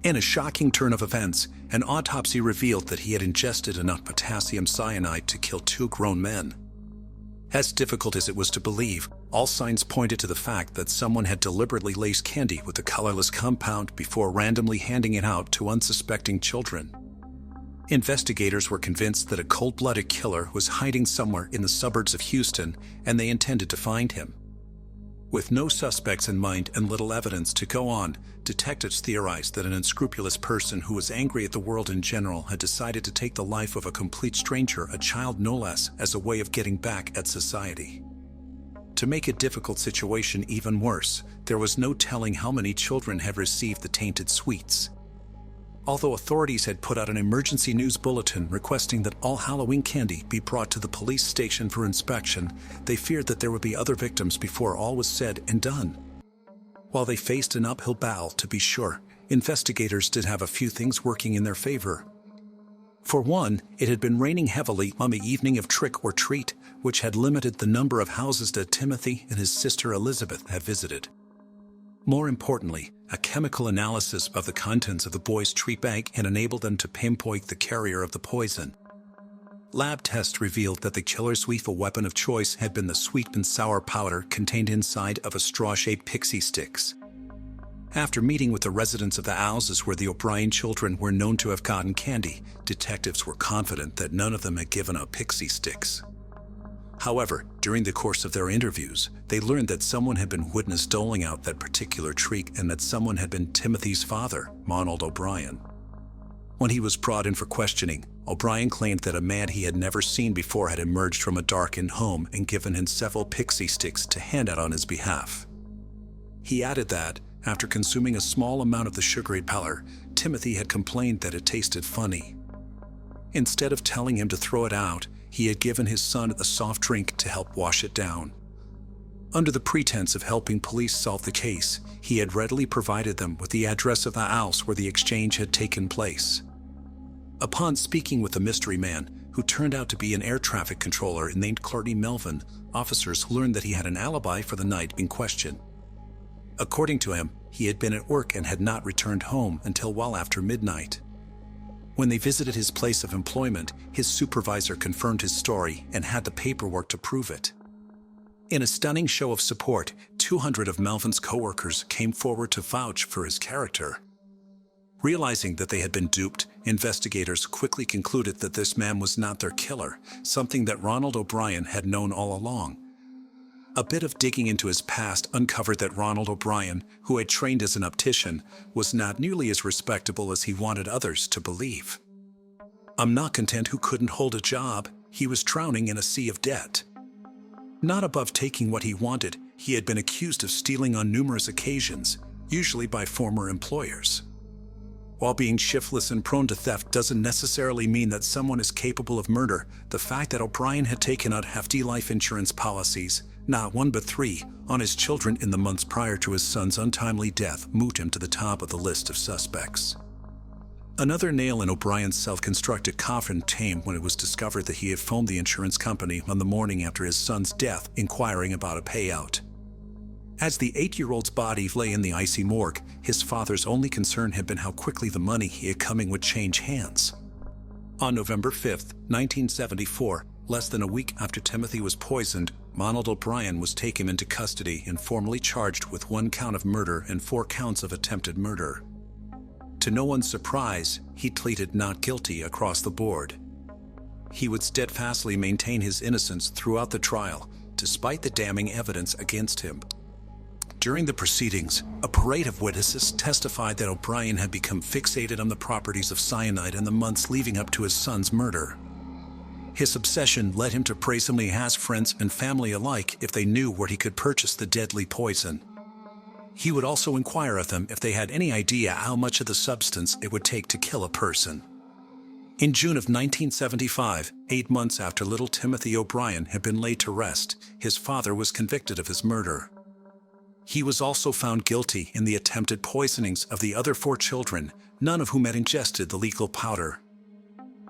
A: In a shocking turn of events, an autopsy revealed that he had ingested enough potassium cyanide to kill 2 grown men. As difficult as it was to believe, all signs pointed to the fact that someone had deliberately laced candy with the colorless compound before randomly handing it out to unsuspecting children. Investigators were convinced that a cold-blooded killer was hiding somewhere in the suburbs of Houston, and they intended to find him. With no suspects in mind and little evidence to go on, detectives theorized that an unscrupulous person who was angry at the world in general had decided to take the life of a complete stranger, a child no less, as a way of getting back at society. To make a difficult situation even worse, there was no telling how many children had received the tainted sweets. Although authorities had put out an emergency news bulletin requesting that all Halloween candy be brought to the police station for inspection, they feared that there would be other victims before all was said and done. While they faced an uphill battle, to be sure, investigators did have a few things working in their favor. For one, it had been raining heavily on the evening of Trick or Treat, which had limited the number of houses that Timothy and his sister Elizabeth had visited. More importantly, a chemical analysis of the contents of the boys' treat bag had enabled them to pinpoint the carrier of the poison. Lab tests revealed that the killer's lethal weapon of choice had been the sweet and sour powder contained inside of a straw-shaped pixie sticks. After meeting with the residents of the houses where the O'Brien children were known to have gotten candy, detectives were confident that none of them had given up pixie sticks. However, during the course of their interviews, they learned that someone had been witnessed doling out that particular treat and that someone had been Timothy's father, Ronald O'Brien. When he was brought in for questioning, O'Brien claimed that a man he had never seen before had emerged from a darkened home and given him several pixie sticks to hand out on his behalf. He added that, after consuming a small amount of the sugary powder, Timothy had complained that it tasted funny. Instead of telling him to throw it out, he had given his son a soft drink to help wash it down. Under the pretense of helping police solve the case, he had readily provided them with the address of the house where the exchange had taken place. Upon speaking with the mystery man, who turned out to be an air traffic controller named Courtney Melvin, officers learned that he had an alibi for the night in question. According to him, he had been at work and had not returned home until well after midnight. When they visited his place of employment, his supervisor confirmed his story and had the paperwork to prove it. In a stunning show of support, 200 of Melvin's coworkers came forward to vouch for his character. Realizing that they had been duped, investigators quickly concluded that this man was not their killer, something that Ronald O'Brien had known all along. A bit of digging into his past uncovered that Ronald O'Brien, who had trained as an optician, was not nearly as respectable as he wanted others to believe. I'm not content who couldn't hold a job, he was drowning in a sea of debt. Not above taking what he wanted, he had been accused of stealing on numerous occasions, usually by former employers. While being shiftless and prone to theft doesn't necessarily mean that someone is capable of murder, the fact that O'Brien had taken out hefty life insurance policies, not one but 3, on his children in the months prior to his son's untimely death moved him to the top of the list of suspects. Another nail in O'Brien's self-constructed coffin came when it was discovered that he had phoned the insurance company on the morning after his son's death, inquiring about a payout. As the 8-year-old's body lay in the icy morgue, his father's only concern had been how quickly the money he had coming would change hands. On November 5, 1974, less than a week after Timothy was poisoned, Ronald O'Brien was taken into custody and formally charged with 1 count of murder and 4 counts of attempted murder. To no one's surprise, he pleaded not guilty across the board. He would steadfastly maintain his innocence throughout the trial, despite the damning evidence against him. During the proceedings, a parade of witnesses testified that O'Brien had become fixated on the properties of cyanide in the months leading up to his son's murder. His obsession led him to brazenly ask friends and family alike if they knew where he could purchase the deadly poison. He would also inquire of them if they had any idea how much of the substance it would take to kill a person. In June of 1975, 8 months after little Timothy O'Brien had been laid to rest, his father was convicted of his murder. He was also found guilty in the attempted poisonings of the other 4 children, none of whom had ingested the lethal powder.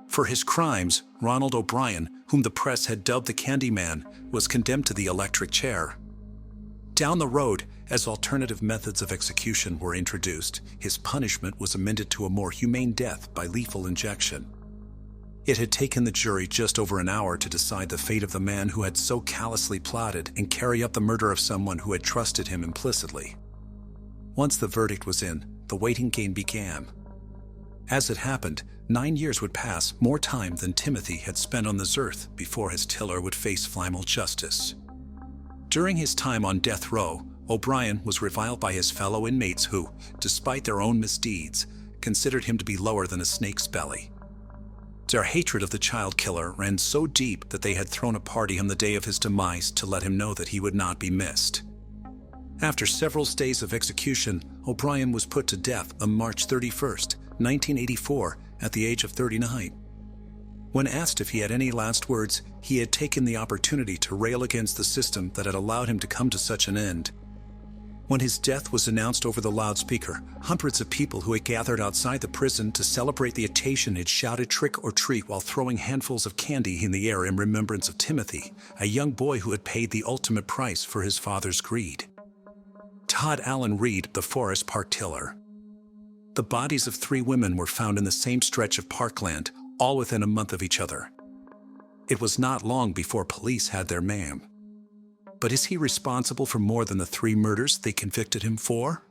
A: For his crimes, Ronald O'Brien, whom the press had dubbed the Candyman, was condemned to the electric chair. Down the road, as alternative methods of execution were introduced, his punishment was amended to a more humane death by lethal injection. It had taken the jury just over an hour to decide the fate of the man who had so callously plotted and carry out the murder of someone who had trusted him implicitly. Once the verdict was in, the waiting game began. As it happened, 9 years would pass, more time than Timothy had spent on this earth before his killer would face final justice. During his time on death row, O'Brien was reviled by his fellow inmates who, despite their own misdeeds, considered him to be lower than a snake's belly. Their hatred of the child killer ran so deep that they had thrown a party on the day of his demise to let him know that he would not be missed. After several days of execution, O'Brien was put to death on March 31, 1984, at the age of 39. When asked if he had any last words, he had taken the opportunity to rail against the system that had allowed him to come to such an end. When his death was announced over the loudspeaker, hundreds of people who had gathered outside the prison to celebrate the occasion had shouted "trick or treat" while throwing handfuls of candy in the air in remembrance of Timothy, a young boy who had paid the ultimate price for his father's greed. Todd Allen Reed, the Forest Park killer. The bodies of 3 women were found in the same stretch of parkland, all within a month of each other. It was not long before police had their man. But is he responsible for more than the 3 murders they convicted him for?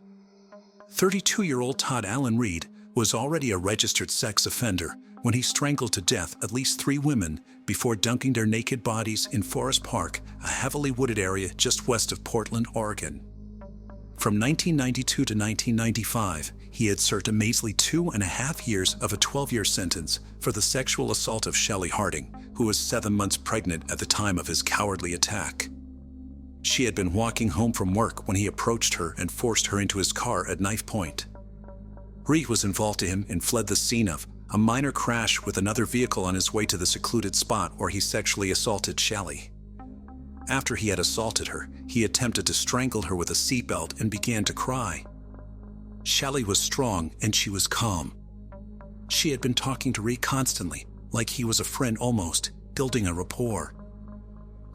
A: 32-year-old Todd Allen Reed was already a registered sex offender when he strangled to death at least 3 women before dunking their naked bodies in Forest Park, a heavily wooded area just west of Portland, Oregon. From 1992 to 1995, he had served a measly 2.5 years of a 12-year sentence for the sexual assault of Shelley Harding, who was 7 months pregnant at the time of his cowardly attack. She had been walking home from work when he approached her and forced her into his car at knife point. Reed was involved to him and fled the scene of a minor crash with another vehicle on his way to the secluded spot where he sexually assaulted Shelley. After he had assaulted her, he attempted to strangle her with a seatbelt and began to cry. Shelley was strong and she was calm. She had been talking to Reed constantly, like he was a friend almost, building a rapport.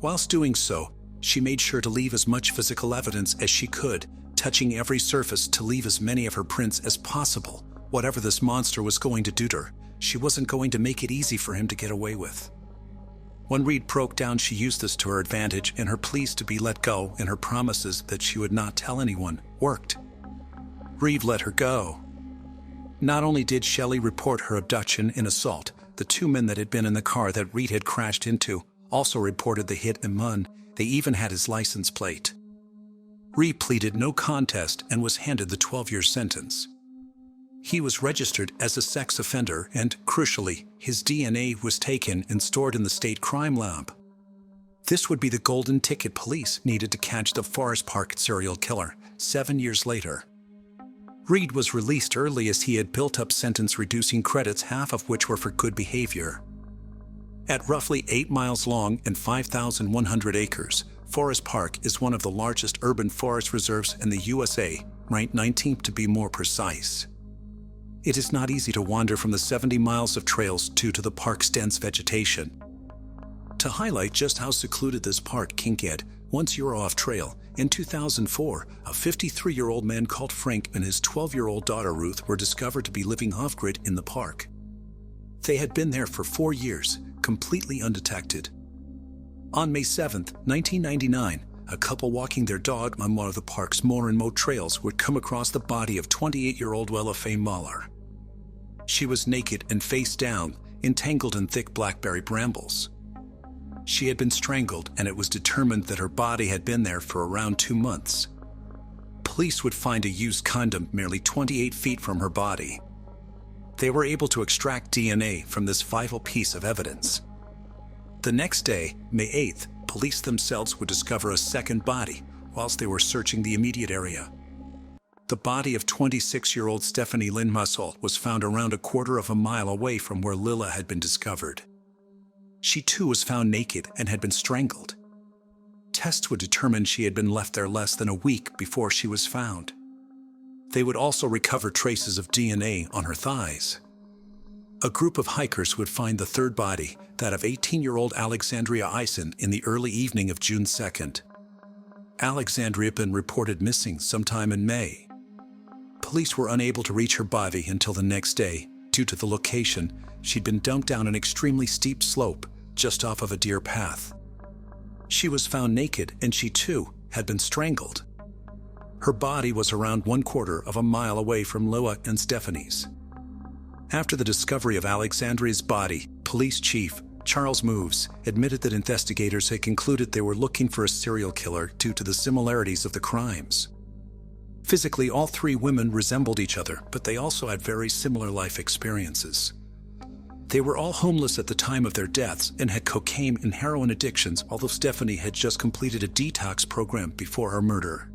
A: Whilst doing so, she made sure to leave as much physical evidence as she could, touching every surface to leave as many of her prints as possible. Whatever this monster was going to do to her, she wasn't going to make it easy for him to get away with. When Reed broke down, she used this to her advantage, and her pleas to be let go and her promises that she would not tell anyone worked. Reed let her go. Not only did Shelley report her abduction and assault, the 2 men that had been in the car that Reed had crashed into also reported the hit and run. They even had his license plate. Reed pleaded no contest and was handed the 12-year sentence. He was registered as a sex offender and, crucially, his DNA was taken and stored in the state crime lab. This would be the golden ticket police needed to catch the Forest Park serial killer 7 years later. Reed was released early as he had built up sentence-reducing credits, half of which were for good behavior. At roughly 8 miles long and 5,100 acres, Forest Park is one of the largest urban forest reserves in the USA, ranked 19th to be more precise. It is not easy to wander from the 70 miles of trails due to the park's dense vegetation. To highlight just how secluded this park can get once you're off trail, in 2004, a 53-year-old man called Frank and his 12-year-old daughter Ruth were discovered to be living off-grid in the park. They had been there for 4 years, completely undetected. On May 7, 1999, a couple walking their dog on one of the park's more remote trails would come across the body of 28-year-old Wella Faye Mahler. She was naked and face down, entangled in thick blackberry brambles. She had been strangled, and it was determined that her body had been there for around 2 months. Police would find a used condom merely 28 feet from her body. They were able to extract DNA from this vital piece of evidence. The next day, May 8th, police themselves would discover a second body whilst they were searching the immediate area. The body of 26-year-old Stephanie Lynn Muscle was found around a quarter of a mile away from where Lilla had been discovered. She too was found naked and had been strangled. Tests would determine she had been left there less than a week before she was found. They would also recover traces of DNA on her thighs. A group of hikers would find the third body, that of 18-year-old Alexandria Eisen, in the early evening of June 2nd. Alexandria had been reported missing sometime in May. Police were unable to reach her body until the next day. Due to the location, she'd been dumped down an extremely steep slope just off of a deer path. She was found naked, and she too had been strangled. Her body was around 1/4 of a mile away from Lilla and Stephanie's. After the discovery of Alexandria's body, Police Chief Charles Moves admitted that investigators had concluded they were looking for a serial killer due to the similarities of the crimes. Physically, all 3 women resembled each other, but they also had very similar life experiences. They were all homeless at the time of their deaths and had cocaine and heroin addictions, although Stephanie had just completed a detox program before her murder.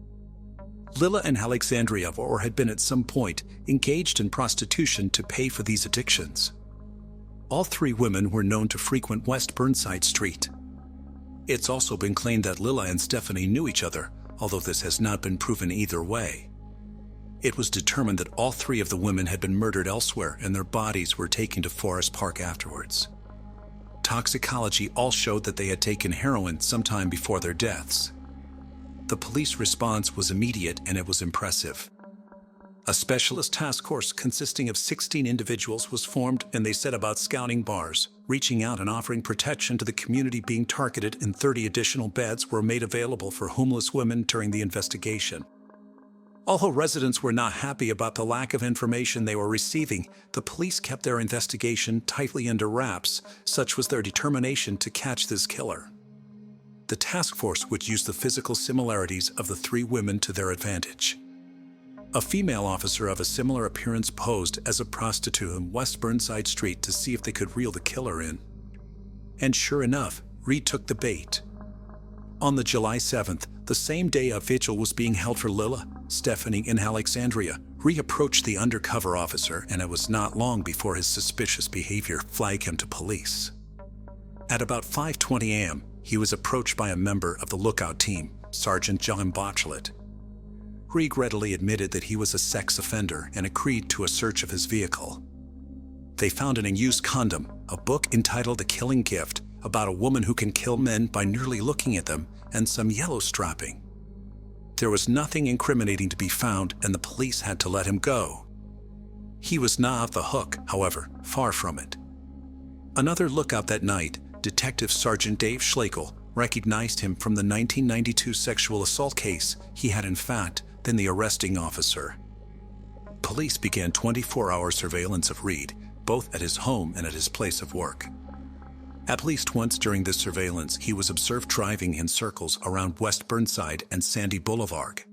A: Lila and Alexandria or had been at some point engaged in prostitution to pay for these addictions. All three women were known to frequent West Burnside Street. It's also been claimed that Lila and Stephanie knew each other, although this has not been proven either way. It was determined that all three of the women had been murdered elsewhere and their bodies were taken to Forest Park afterwards. Toxicology all showed that they had taken heroin sometime before their deaths. The police response was immediate and it was impressive. A specialist task force consisting of 16 individuals was formed and they set about scouting bars, reaching out and offering protection to the community being targeted, and 30 additional beds were made available for homeless women during the investigation. Although residents were not happy about the lack of information they were receiving, the police kept their investigation tightly under wraps. Such was their determination to catch this killer. The task force would use the physical similarities of the three women to their advantage. A female officer of a similar appearance posed as a prostitute on West Burnside Street to see if they could reel the killer in. And sure enough, Reed took the bait. On the July 7th, the same day a vigil was being held for Lila, Stephanie, and Alexandria, Reed approached the undercover officer, and it was not long before his suspicious behavior flagged him to police. At about 5:20 a.m., he was approached by a member of the lookout team, Sergeant John Botchlet. Reed readily admitted that he was a sex offender and agreed to a search of his vehicle. They found an unused condom, a book entitled The Killing Gift, about a woman who can kill men by merely looking at them, and some yellow strapping. There was nothing incriminating to be found, and the police had to let him go. He was not off the hook, however, far from it. Another lookout that night, Detective Sergeant Dave Schlegel, recognized him from the 1992 sexual assault case. He had in fact been the arresting officer. Police began 24-hour surveillance of Reed, both at his home and at his place of work. At least once during this surveillance, he was observed driving in circles around West Burnside and Sandy Boulevard.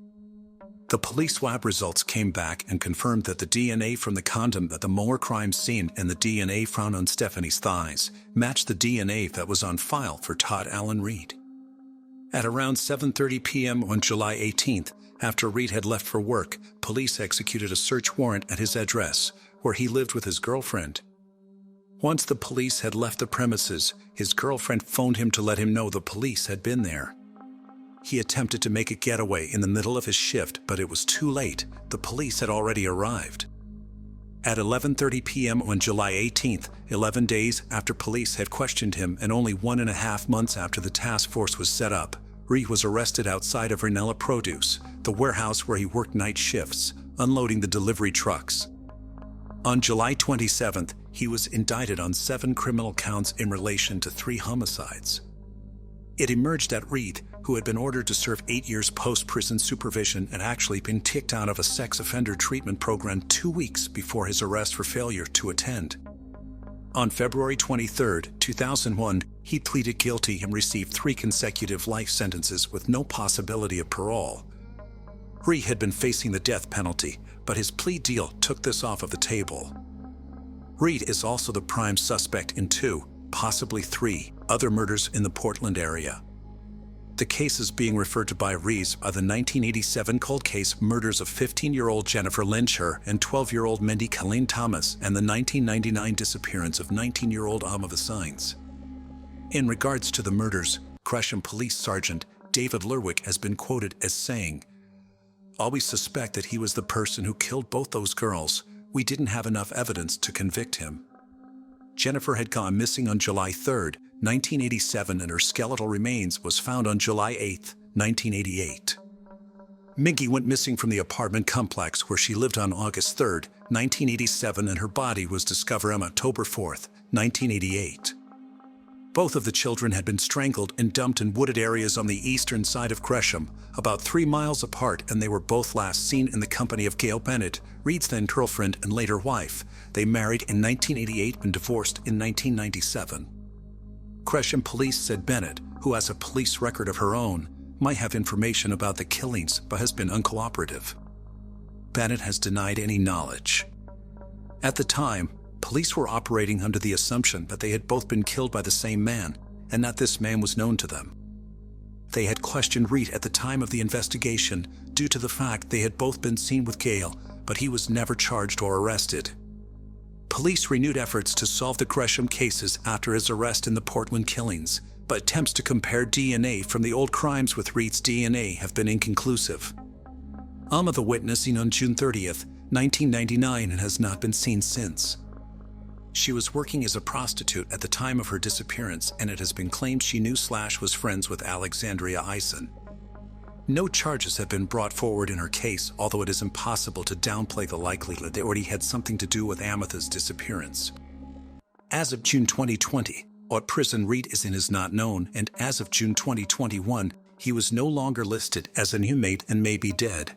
A: The police swab results came back and confirmed that the DNA from the condom at the Mower crime scene and the DNA found on Stephanie's thighs matched the DNA that was on file for Todd Allen Reed. At around 7:30 p.m. on July 18th, after Reed had left for work, police executed a search warrant at his address, where he lived with his girlfriend. Once the police had left the premises, his girlfriend phoned him to let him know the police had been there. He attempted to make a getaway in the middle of his shift, but it was too late. The police had already arrived. At 11:30 p.m. on July 18th, 11 days after police had questioned him and only 1.5 months after the task force was set up, Reed was arrested outside of Ranella Produce, the warehouse where he worked night shifts, unloading the delivery trucks. On July 27th, he was indicted on 7 criminal counts in relation to 3 homicides. It emerged that Reed, who had been ordered to serve 8 years post-prison supervision, had actually been kicked out of a sex offender treatment program 2 weeks before his arrest for failure to attend. On February 23, 2001, he pleaded guilty and received 3 consecutive life sentences with no possibility of parole. Reed had been facing the death penalty, but his plea deal took this off of the table. Reed is also the prime suspect in 2, possibly 3, other murders in the Portland area. The cases being referred to by Reed are the 1987 cold case murders of 15-year-old Jennifer Lyncher and 12-year-old Mindy Colleen Thomas, and the 1999 disappearance of 19-year-old Alma Vecines. In regards to the murders, Gresham Police Sergeant David Lerwick has been quoted as saying, "Always suspect that he was the person who killed both those girls. We didn't have enough evidence to convict him." Jennifer had gone missing on July 3, 1987, and her skeletal remains was found on July 8, 1988. Mingy went missing from the apartment complex where she lived on August 3, 1987, and her body was discovered on October 4, 1988. Both of the children had been strangled and dumped in wooded areas on the eastern side of Gresham, about 3 miles apart, and they were both last seen in the company of Gail Bennett, Reed's then girlfriend and later wife. They married in 1988 and divorced in 1997. Gresham police said Bennett, who has a police record of her own, might have information about the killings but has been uncooperative. Bennett has denied any knowledge. At the time, police were operating under the assumption that they had both been killed by the same man, and that this man was known to them. they had questioned Reed at the time of the investigation due to the fact they had both been seen with Gale, but he was never charged or arrested. Police renewed efforts to solve the Gresham cases after his arrest in the Portland killings, but attempts to compare DNA from the old crimes with Reed's DNA have been inconclusive. Alma the witness seen on June 30th, 1999 and has not been seen since. She was working as a prostitute at the time of her disappearance, and it has been claimed she knew/was friends with Alexandria Eisen. No charges have been brought forward in her case, although it is impossible to downplay the likelihood they already had something to do with Amitha's disappearance. As of June 2020, what prison Reed is in is not known, and as of June 2021, he was no longer listed as an inmate and may be dead.